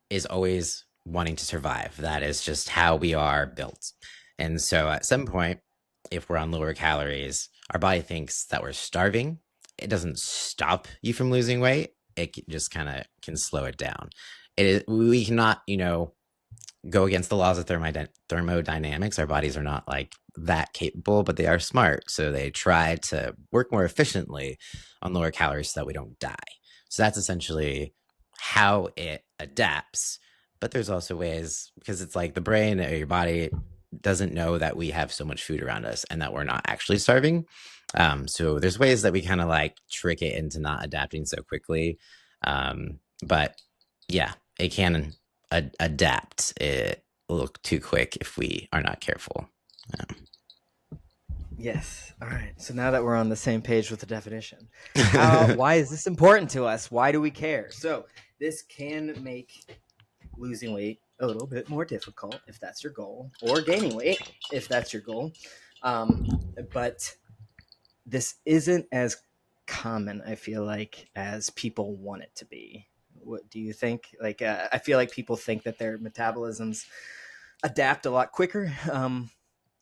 is always wanting to survive. That is just how we are built. And so at some point, if we're on lower calories, our body thinks that we're starving. It doesn't stop you from losing weight. It just kind of can slow it down. We cannot, go against the laws of thermodynamics. Our bodies are not like that capable, but they are smart. So they try to work more efficiently on lower calories so that we don't die. So that's essentially how it adapts. But there's also ways, because it's like the brain or your body doesn't know that we have so much food around us and that we're not actually starving. So there's ways that we kind of like trick it into not adapting so quickly. But yeah, it can adapt it a little too quick if we are not careful. Yes. All right. So now that we're on the same page with the definition, why is this important to us? Why do we care? So this can make losing weight a little bit more difficult if that's your goal, or gaining weight if that's your goal. But this isn't as common, I feel like, as people want it to be. What do you think? Like, I feel like people think that their metabolisms adapt a lot quicker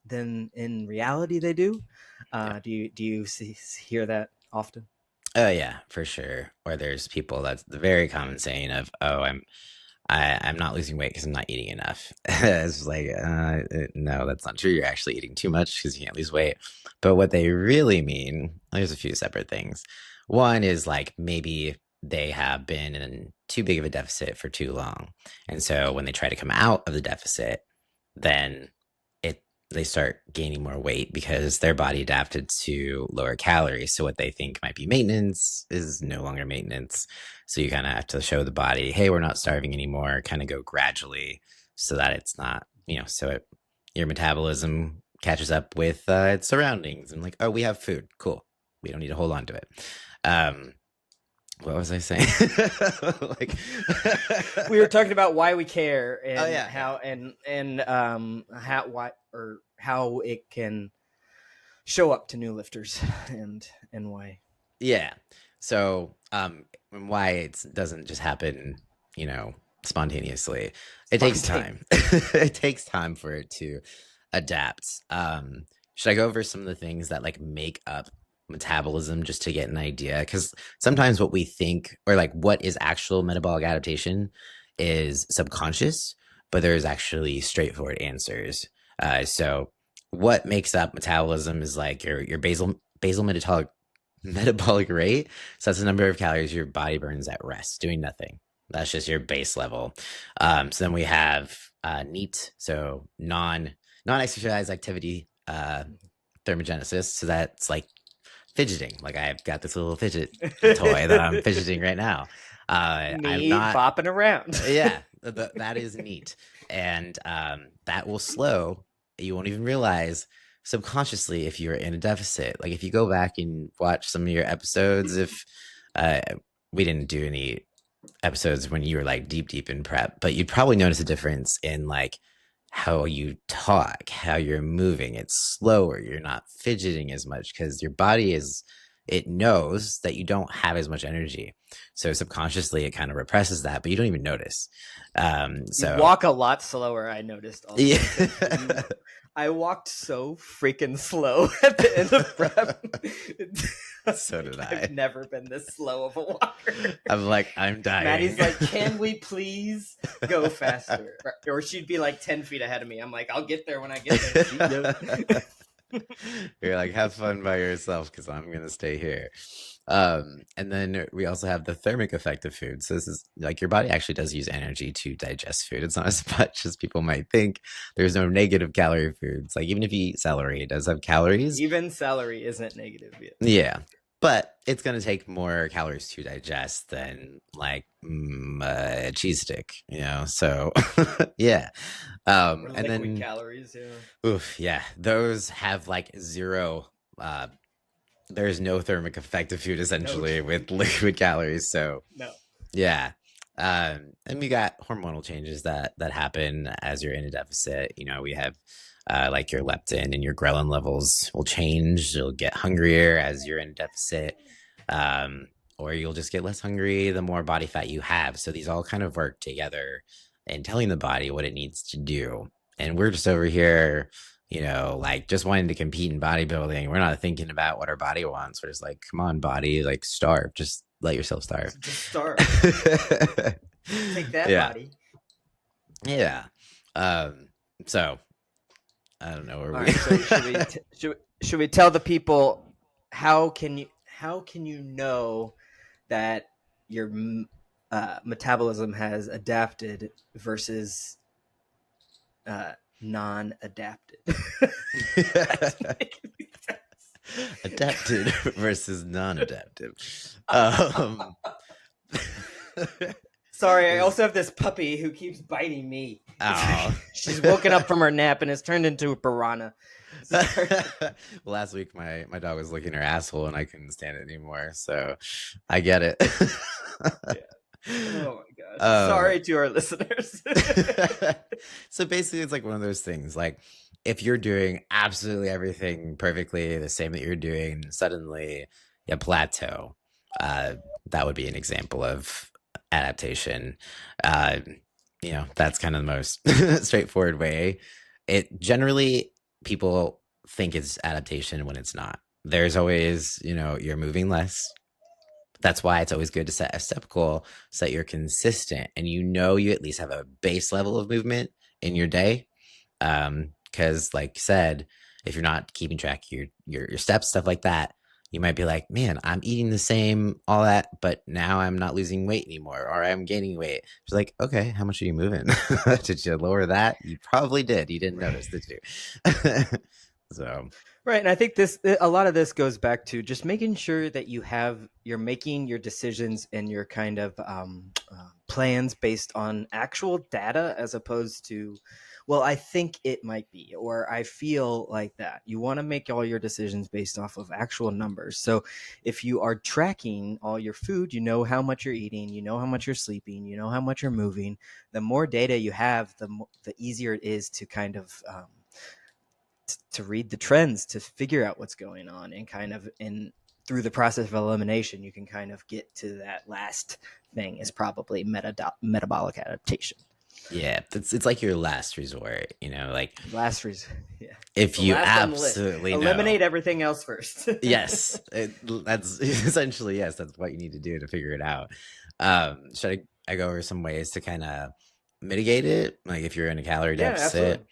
than in reality they do. Yeah. Do you hear that often? Oh yeah, for sure. Or there's people, that's the very common saying of, "Oh, I'm not losing weight because I'm not eating enough." It's like, no, that's not true. You're actually eating too much because you can't lose weight. But what they really mean, there's a few separate things. One is like maybe they have been in too big of a deficit for too long, and so when they try to come out of the deficit, then they start gaining more weight because their body adapted to lower calories. So what they think might be maintenance is no longer maintenance. So you kind of have to show the body, hey, we're not starving anymore, kind of go gradually so that it's not, your metabolism catches up with its surroundings and like, oh, we have food. Cool. We don't need to hold on to it. What was I saying? Like, we were talking about why we care and how how why or how it can show up to new lifters and why. Yeah. So, why it doesn't just happen, spontaneously. It takes time. It takes time for it to adapt. Should I go over some of the things that like make up metabolism just to get an idea? Because sometimes what we think, or like what is actual metabolic adaptation, is subconscious, but there's actually straightforward answers. So what makes up metabolism is like your basal metabolic rate. So that's the number of calories your body burns at rest, doing nothing. That's just your base level. So then we have NEAT, so non-exercise activity thermogenesis. So that's like fidgeting. Like I've got this little fidget toy that I'm fidgeting right now. I'm not bopping around. Yeah, that is neat, and that will slow. You won't even realize subconsciously if you're in a deficit. Like if you go back and watch some of your episodes, if uh, we didn't do any episodes when you were like deep in prep, but you'd probably notice a difference in like how you talk, how you're moving. It's slower. You're not fidgeting as much because your body it knows that you don't have as much energy. So subconsciously it kind of represses that, but you don't even notice. So you walk a lot slower, I noticed also. Yeah. I walked so freaking slow at the end of prep. So did I. I've never been this slow of a walker. I'm like, I'm dying. Maddie's like, can we please go faster? Or she'd be like 10 feet ahead of me. I'm like, I'll get there when I get there. You're like, have fun by yourself because I'm going to stay here. And then we also have the thermic effect of food. So this is like your body actually does use energy to digest food. It's not as much as people might think. There's no negative calorie foods. Like even if you eat celery, it does have calories. Even celery isn't negative yet. Yeah. But it's going to take more calories to digest than like a cheese stick, so yeah. And then calories, yeah, those have like zero. There's no thermic effect of food essentially with liquid calories. So no. Yeah. And we got hormonal changes that happen as you're in a deficit. We have like your leptin and your ghrelin levels will change. You'll get hungrier as you're in a deficit, or you'll just get less hungry the more body fat you have. So these all kind of work together and telling the body what it needs to do. And we're just over here, like just wanting to compete in bodybuilding. We're not thinking about what our body wants. We're just like, come on, body, like starve. Just let yourself starve. Just starve. Take that, Yeah. body. Yeah. So I don't know where All we. right. So should we tell the people how can you know that your metabolism has adapted versus non-adapted? Adapted versus non-adaptive. Um, Sorry, I also have this puppy who keeps biting me. Oh. She's woken up from her nap and has turned into a piranha. Last week my dog was licking her asshole and I couldn't stand it anymore, so I get it. Yeah. Oh my gosh. Sorry to our listeners. So basically it's like one of those things, like if you're doing absolutely everything perfectly the same that you're doing, suddenly you plateau. That would be an example of adaptation. That's kind of the most straightforward way. It generally, people think it's adaptation when it's not. There's always, you're moving less. That's why it's always good to set a step goal so that you're consistent and you at least have a base level of movement in your day. Because like I said, if you're not keeping track of your steps, stuff like that, you might be like, man, I'm eating the same, all that, but now I'm not losing weight anymore, or I'm gaining weight. It's like, okay, how much are you moving? Did you lower that? You probably did. You didn't notice, did you? So right, and I think a lot of this goes back to just making sure that you're making your decisions and your kind of plans based on actual data as opposed to, well, I think it might be, or I feel like that. You want to make all your decisions based off of actual numbers. So if you are tracking all your food, you know how much you're eating, you know how much you're sleeping, you know how much you're moving. The more data you have, the easier it is to kind of to read the trends, to figure out what's going on, and kind of through the process of elimination, you can kind of get to that last thing is probably metabolic adaptation. yeah, it's like your last resort, like Last resort. Yeah. if The you last on the list. absolutely Eliminate know. everything else first. Yes, that's essentially, yes, that's what you need to do to figure it out. Should I go over some ways to kind of mitigate it, like if you're in a calorie Yeah, deficit?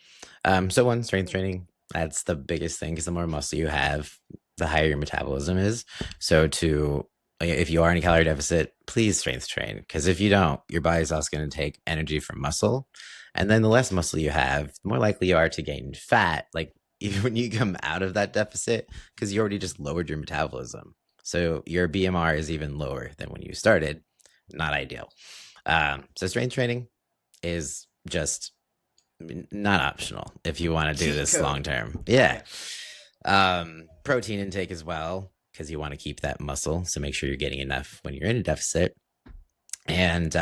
absolutely. So one, strength training. That's the biggest thing because the more muscle you have, the higher your metabolism is. So if you are in a calorie deficit, please strength train, because if you don't, your body's also going to take energy from muscle, and then the less muscle you have, the more likely you are to gain fat. Like even when you come out of that deficit, because you already just lowered your metabolism, so your BMR is even lower than when you started. Not ideal. So strength training is just not optional if you want to do this long term. Yeah. Protein intake as well, because you want to keep that muscle. So make sure you're getting enough when you're in a deficit. And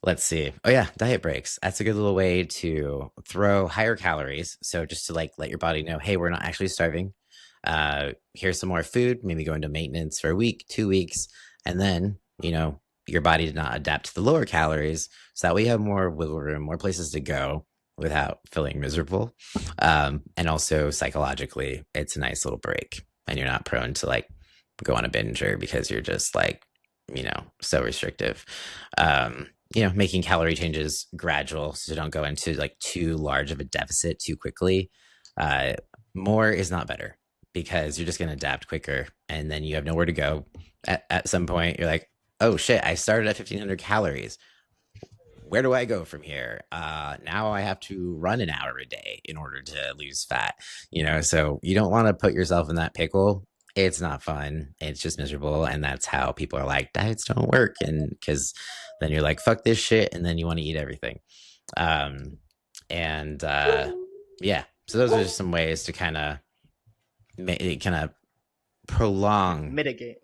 let's see. Oh yeah, diet breaks. That's a good little way to throw higher calories. So just to like let your body know, hey, we're not actually starving. Here's some more food. Maybe go into maintenance for a week, 2 weeks, and then your body did not adapt to the lower calories, so that we have more wiggle room, more places to go without feeling miserable. And also psychologically, it's a nice little break, and you're not prone to like go on a binger because you're just like, so restrictive. Making calorie changes gradual, so don't go into like too large of a deficit too quickly. More is not better, because you're just going to adapt quicker, and then you have nowhere to go. At some point, you're like, oh shit, I started at 1,500 calories. Where do I go from here? Now I have to run an hour a day in order to lose fat. So you don't want to put yourself in that pickle. It's not fun. It's just miserable. And that's how people are like, diets don't work. And because then you're like, fuck this shit. And then you want to eat everything. And yeah, so those are just some ways to kind of prolong, mitigate,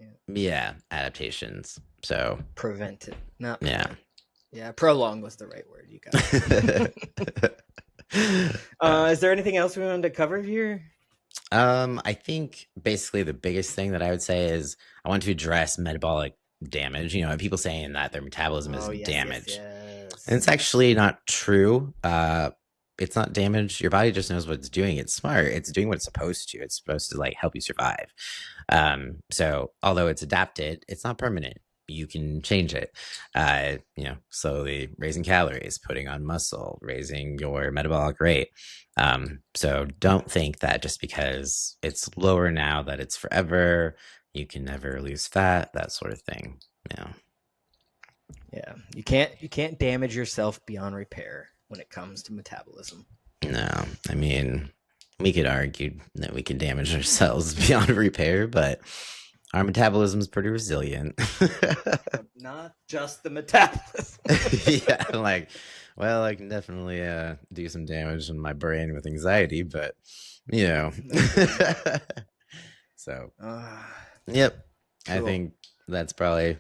adaptations. So prevent it, not prevent. Yeah. Yeah, prolong was the right word. You got it. Is there anything else we wanted to cover here? I think basically the biggest thing that I would say is I want to address metabolic damage. People saying that their metabolism is damaged. And it's actually not true. It's not damage. Your body just knows what it's doing. It's smart. It's doing what it's supposed to. It's supposed to like help you survive. So although it's adapted, it's not permanent. You can change it. Slowly raising calories, putting on muscle, raising your metabolic rate. So don't think that just because it's lower now that it's forever. You can never lose fat, that sort of thing. Yeah. Yeah, you can't damage yourself beyond repair when it comes to metabolism. No, I mean, we could argue that we can damage ourselves beyond repair, but our metabolism is pretty resilient. But not just the metabolism. Yeah, like, well, I can definitely do some damage in my brain with anxiety, but you know. So, yep, cool. I think that's probably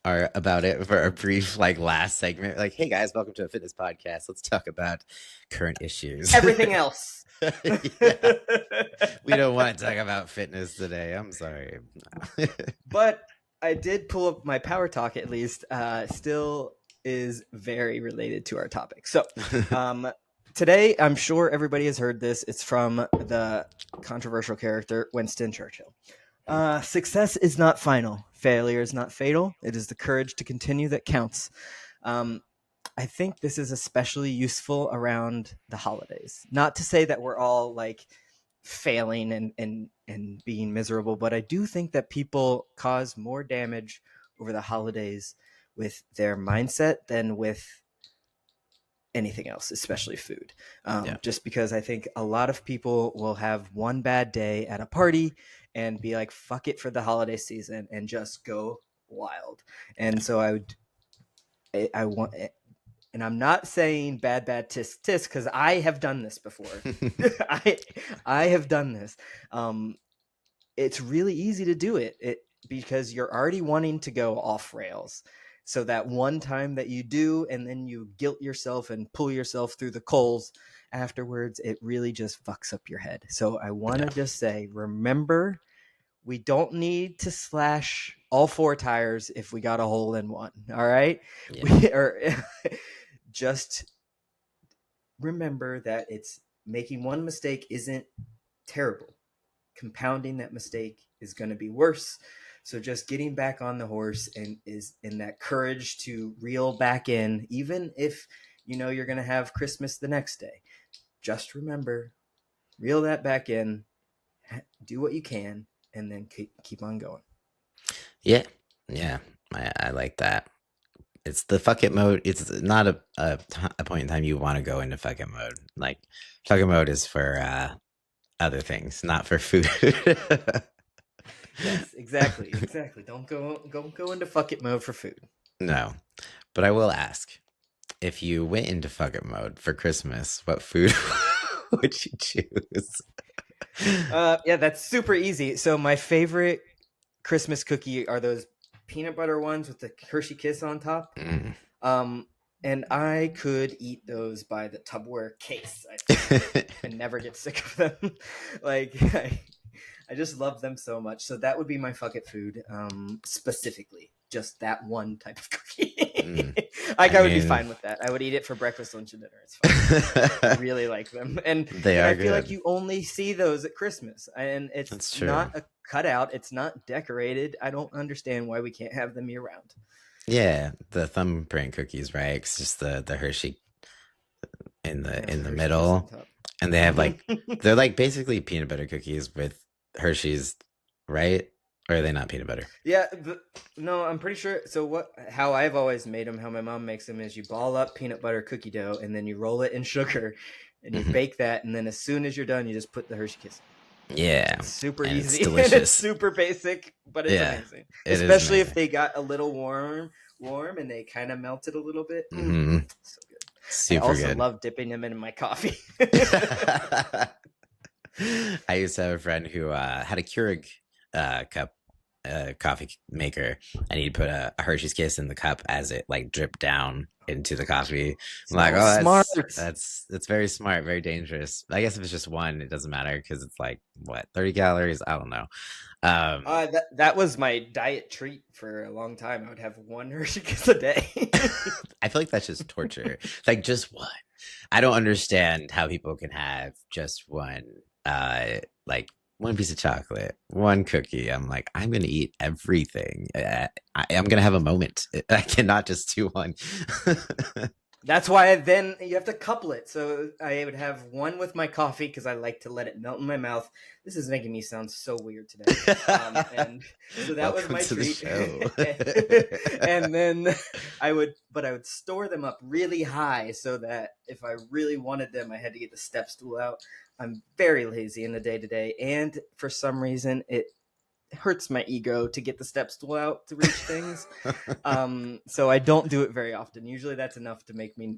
about it for our brief last segment. Like, hey guys, welcome to a fitness podcast. Let's talk about current issues. Everything else. Yeah. We don't want to talk about fitness today. I'm sorry. But I did pull up my power talk, at least. Still is very related to our topic. So today, I'm sure everybody has heard this. It's from the controversial character Winston Churchill. Success is not final. Failure is not fatal. It is the courage to continue that counts. I think this is especially useful around the holidays. Not to say that we're all like failing and being miserable, but I do think that people cause more damage over the holidays with their mindset than with anything else, especially food. Just because I think a lot of people will have one bad day at a party and be like, fuck it for the holiday season and just go wild. And so I want, and I'm not saying bad tisk because I have done this before. I have done this. It's really easy to do it because you're already wanting to go off rails. So that one time that you do, and then you guilt yourself and pull yourself through the coals afterwards, it really just fucks up your head. So I want to just say, remember, we don't need to slash all 4 tires if we got a hole in one. All right. Yeah. Just remember that it's making one mistake isn't terrible. Compounding that mistake is going to be worse. So just getting back on the horse and that courage to reel back in, even if you're going to have Christmas the next day. Just remember, reel that back in, do what you can, and then keep on going. Yeah, I like that. It's the fuck it mode. It's not a point in time you want to go into fuck it mode. Like, fuck it mode is for other things, not for food. Yes, exactly. Don't go into fuck it mode for food. No, but I will ask, if you went into fuck it mode for Christmas, what food would you choose? Yeah, that's super easy. So my favorite Christmas cookie are those peanut butter ones with the Hershey Kiss on top. And I could eat those by the Tupperware case. And never get sick of them. Like, I just love them so much. So that would be my fuck it food, specifically. Just that one type of cookie. I would be fine with that. I would eat it for breakfast, lunch, and dinner. It's fine. I really like them. And I feel like you only see those at Christmas. And it's not a cutout. It's not decorated. I don't understand why we can't have them year round. Yeah, the thumbprint cookies, right? It's just the Hershey in the middle, and they have they're like basically peanut butter cookies with Hershey's, right? Or are they not peanut butter? Yeah, no, I'm pretty sure. So how I've always made them, how my mom makes them, is you ball up peanut butter cookie dough and then you roll it in sugar and you bake that, and then as soon as you're done, you just put the Hershey Kiss. Yeah, it's super easy. It's delicious. It's super basic, but it's amazing. Especially if they got a little warm and they kind of melted a little bit. So good. Super I also good. love dipping them in my coffee. I used to have a friend who had a Keurig cup coffee maker, I need to put a Hershey's Kiss in the cup as it like dripped down into the coffee. I'm like, So oh, smart. that's very smart, very dangerous. I guess if it's just one, it doesn't matter because it's like what 30 calories. I don't know. Um, That was my diet treat for a long time. I would have one Hershey Kiss a day. I feel like that's just torture. Like just one. I don't understand how people can have just one, like one piece of chocolate, one cookie. I'm like, I'm gonna eat everything. I'm gonna have a moment. I cannot just do one. That's why then you have to couple it. So I would have one with my coffee because I like to let it melt in my mouth. This is making me sound so weird today. And so that was Welcome my to the treat. show. And then I would store them up really high so that if I really wanted them, I had to get the step stool out. I'm very lazy in the day to day. And for some reason, it hurts my ego to get the step stool out to reach things. So I don't do it very often. Usually that's enough to make me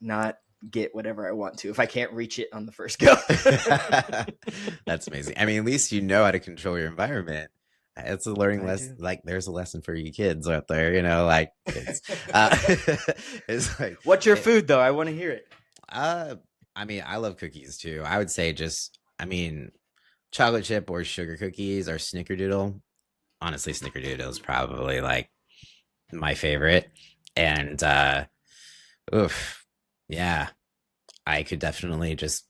not get whatever I want to if I can't reach it on the first go. That's amazing. I mean, at least you know how to control your environment. It's a learning I lesson. do. Like, there's a lesson for you kids out there, like kids. It's like, What's your it, food though? I want to hear it. uh, I mean, I love cookies too. I would say I mean, chocolate chip or sugar cookies or snickerdoodle. Honestly, snickerdoodle is probably like my favorite. And, oof, yeah, I could definitely just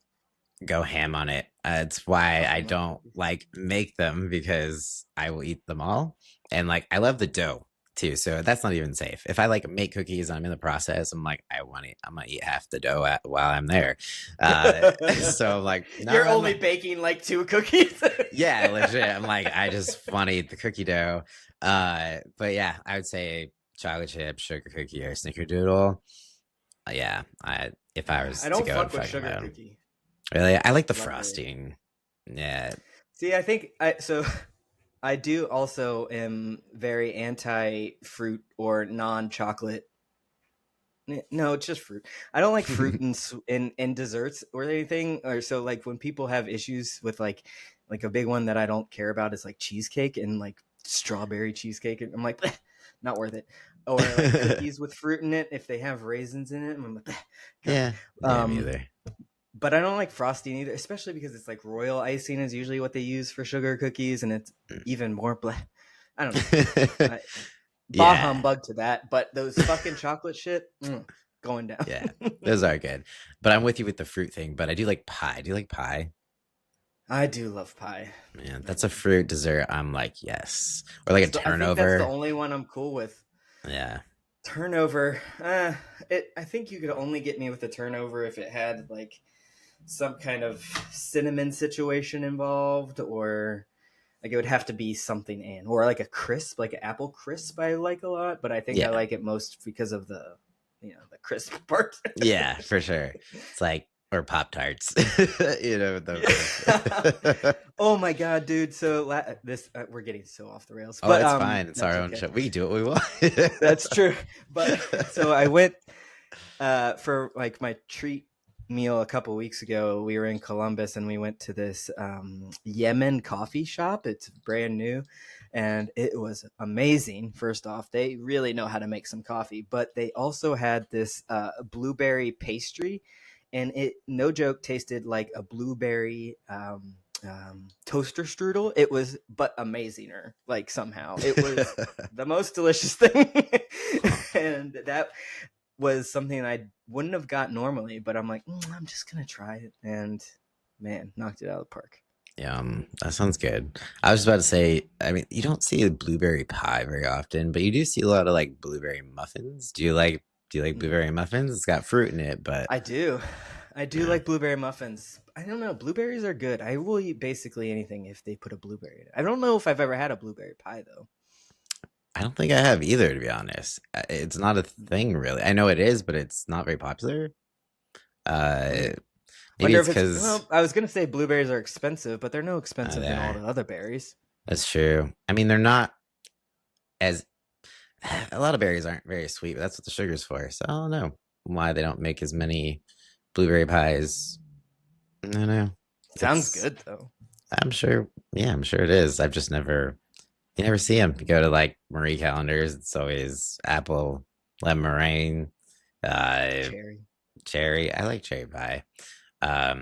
go ham on it. It's why I don't like make them because I will eat them all. And like I love the dough too, so that's not even safe. If I like make cookies and I'm in the process, I'm like I'm gonna eat half the dough while I'm there. So I'm like, no, You're I'm only not. baking like 2 cookies. Yeah, legit. I'm like, I just want to eat the cookie dough. But yeah, I would say chocolate chip, sugar cookie, or snickerdoodle. Yeah, I if I was I to don't go and fuck with fucking sugar mode. cookie. Really, I like the Luckily, frosting. Yeah. see, I think I do also am very anti fruit or non chocolate. No, it's just fruit. I don't like fruit in desserts or anything. Or so like when people have issues with like a big one that I don't care about is like cheesecake and like strawberry cheesecake. I'm like, "Bleh, not worth it. Or like cookies with fruit in it if they have raisins in it. I'm like, "Bleh, God." Yeah. Yeah, me Um, either. but I don't like frosting either, especially because it's like royal icing is usually what they use for sugar cookies, and it's even more. Bleh. I don't know. I, bah Yeah. humbug to that, but those fucking chocolate shit, going down. Yeah. Those are good. But I'm with you with the fruit thing, but I do like pie. Do you like pie? I do love pie. Man, I that's a do. fruit dessert. I'm like, yes. Or like a I think that's the turnover. only one I'm cool with. Yeah. Turnover. I think you could only get me with a turnover if it had like some kind of cinnamon situation involved, or like it would have to be something or like a crisp, like an apple crisp. I like a lot, but I think I Yeah. like it most because of the crisp part. Yeah, for sure. It's like or Pop Tarts. The Oh my god, dude! So this we're getting so off the rails, Oh, but it's fine. It's that's our own okay. show. We can do what we want. That's true. But so I went for like my treat meal a couple weeks ago. We were in Columbus and we went to this Yemen coffee shop. It's brand new and it was amazing. First off, they really know how to make some coffee, but they also had this blueberry pastry, and it, no joke, tasted like a blueberry toaster strudel. It was but amazinger, like somehow it was the most delicious thing. And that was something I wouldn't have got normally, but I'm like, I'm just gonna try it, and man, knocked it out of the park. That sounds good. I was about to say, I mean, you don't see a blueberry pie very often, but you do see a lot of like blueberry muffins. Do you like Mm. blueberry muffins? It's got fruit in it, but I do. I do yeah. like blueberry muffins. I don't know. Blueberries are good. I will eat basically anything if they put a blueberry in it. I don't know if I've ever had a blueberry pie though. I don't think I have either, to be honest. It's not a thing really. I know it is, but it's not very popular. Uh, Mm. maybe Wonder it's if it's. because Well, I was gonna say blueberries are expensive, but they're no expensive they than all are. the other berries. That's true. I mean, they're not as a lot of berries aren't very sweet, but that's what the sugar's for. So I don't know why they don't make as many blueberry pies. I don't know. Sounds It's good though. I'm sure. Yeah, I'm sure it is. I've just never You never see them. You go to like Marie Callender's, it's always apple, lemon meringue, uh, Cherry. cherry. I like cherry pie. I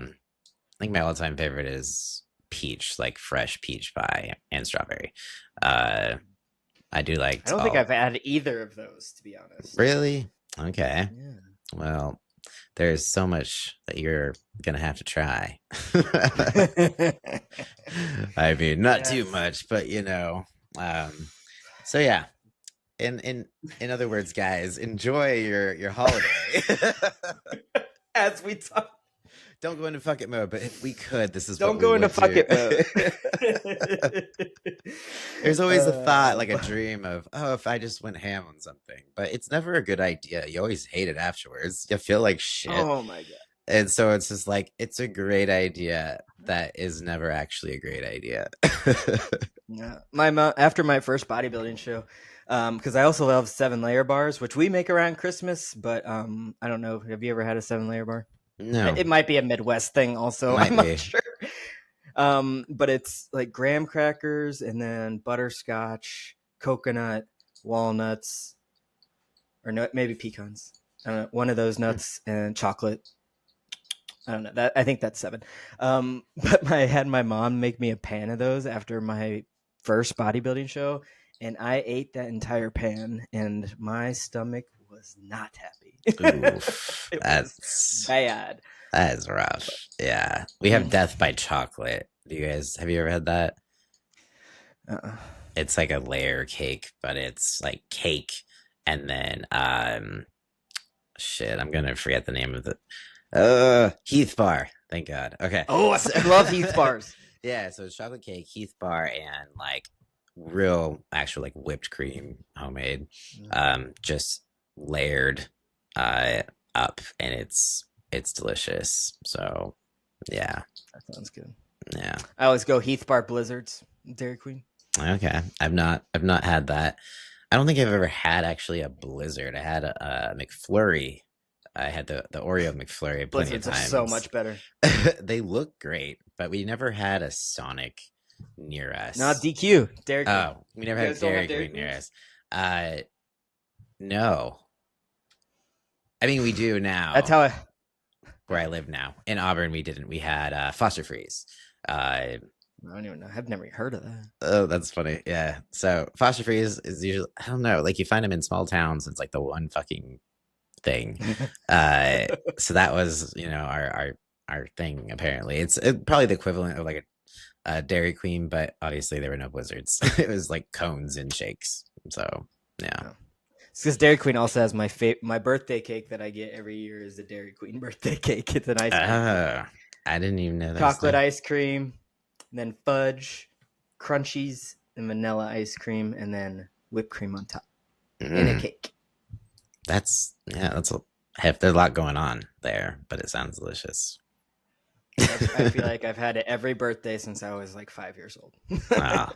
think my all-time favorite is peach, like fresh peach pie and strawberry. Uh, I do like I don't think all. I've had either of those, to be honest. Really? Okay. Yeah. Well, there's so much that you're gonna have to try. I mean, not too Yes. much, but Um, so yeah. In other words, guys, enjoy your holiday. As we talk, Don't go into fuck it mode, but if we could, this is what don't we go into would fuck do. it mode. There's always a thought, like a Uh, dream of, oh, if I just went ham on something, but it's never a good idea. You always hate it afterwards. You feel like shit. oh my god. And so it's just like, it's a great idea that is never actually a great idea. Yeah. My mom, after my first bodybuilding show, because I also love 7-layer bars, which we make around Christmas. But I don't know. Have you ever had a 7-layer bar? No, It might be a Midwest thing. Also, might I'm not be. sure. But it's like graham crackers and then butterscotch, coconut, walnuts, or no, maybe pecans. I don't know. One of those nuts and chocolate. I don't know that. I think that's 7. But I had my mom make me a pan of those after my first bodybuilding show, and I ate that entire pan, and my stomach was not happy. Oof, It was that's bad. that is rough. Yeah, we have Mm. death by chocolate. Do you guys have you ever had that? Uh-uh. It's like a layer cake, but it's like cake, and then shit, I'm gonna forget the name of the Heath bar. Thank God. Okay. Oh, So, I love Heath bars. yeah, so it's chocolate cake, Heath bar, and like real actual like whipped cream, homemade, just layered uh up, and it's delicious. So yeah, That sounds good. yeah. I always go Heath bar blizzards, Dairy Queen. Okay. I've not had that. I don't think I've ever had actually a blizzard. I had a McFlurry. I had the Oreo McFlurry plenty of Blizzards are so times. much better. They look great, but we never had a Sonic near Not us. DQ, Dairy Queen. Oh, we never You had a guys don't Dairy have Dairy Queen near Queens? us. No. I mean, we do That's now how I. where I live now. In Auburn, we didn't. We had Foster Freeze. Uh, I don't even know. I've never heard of that. oh, that's funny. Yeah. So Foster Freeze is usually, I don't know, like you find them in small towns. It's like the one fucking thing. So that was, our thing. Apparently, it's probably the equivalent of like a Dairy Queen, but obviously there were no blizzards. It was like cones and shakes. So yeah. Oh. It's because Dairy Queen also has my birthday cake that I get every year is the Dairy Queen birthday cake. It's an ice cream cake. I didn't even know that. Chocolate ice cream, then fudge, crunchies, and vanilla ice cream, and then whipped cream on top in a cake. That's there's a lot going on there, but it sounds delicious. I feel like I've had it every birthday since I was like 5 years old. uh,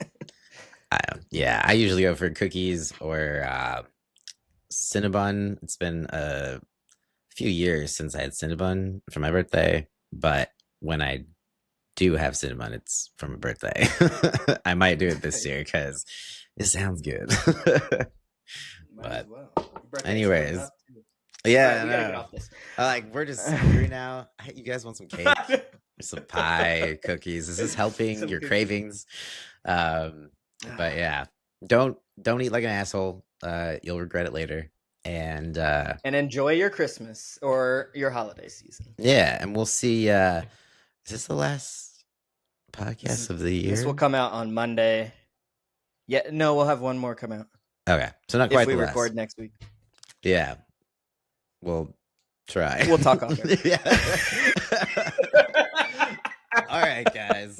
I usually go for cookies or Cinnabon. It's been a few years since I had Cinnabon for my birthday, but when I do have Cinnabon, it's for my birthday. I might do it this year because it sounds good. Might as But well. Birthday's anyways, coming up, too. yeah, All right, we gotta get no. off this. Like we're just hungry now. You guys want some cake, some pie, cookies? Is this helping Some your cookies. cravings? But yeah, don't eat like an asshole. You'll regret it later. And And enjoy your Christmas or your holiday season. yeah, and we'll see. Is this the last podcast of the year? This will come out on Monday. Yeah, no, we'll have one more come out Okay, so not if quite we the record last. next week. Yeah, we'll try. We'll talk off air. Yeah. All right, guys.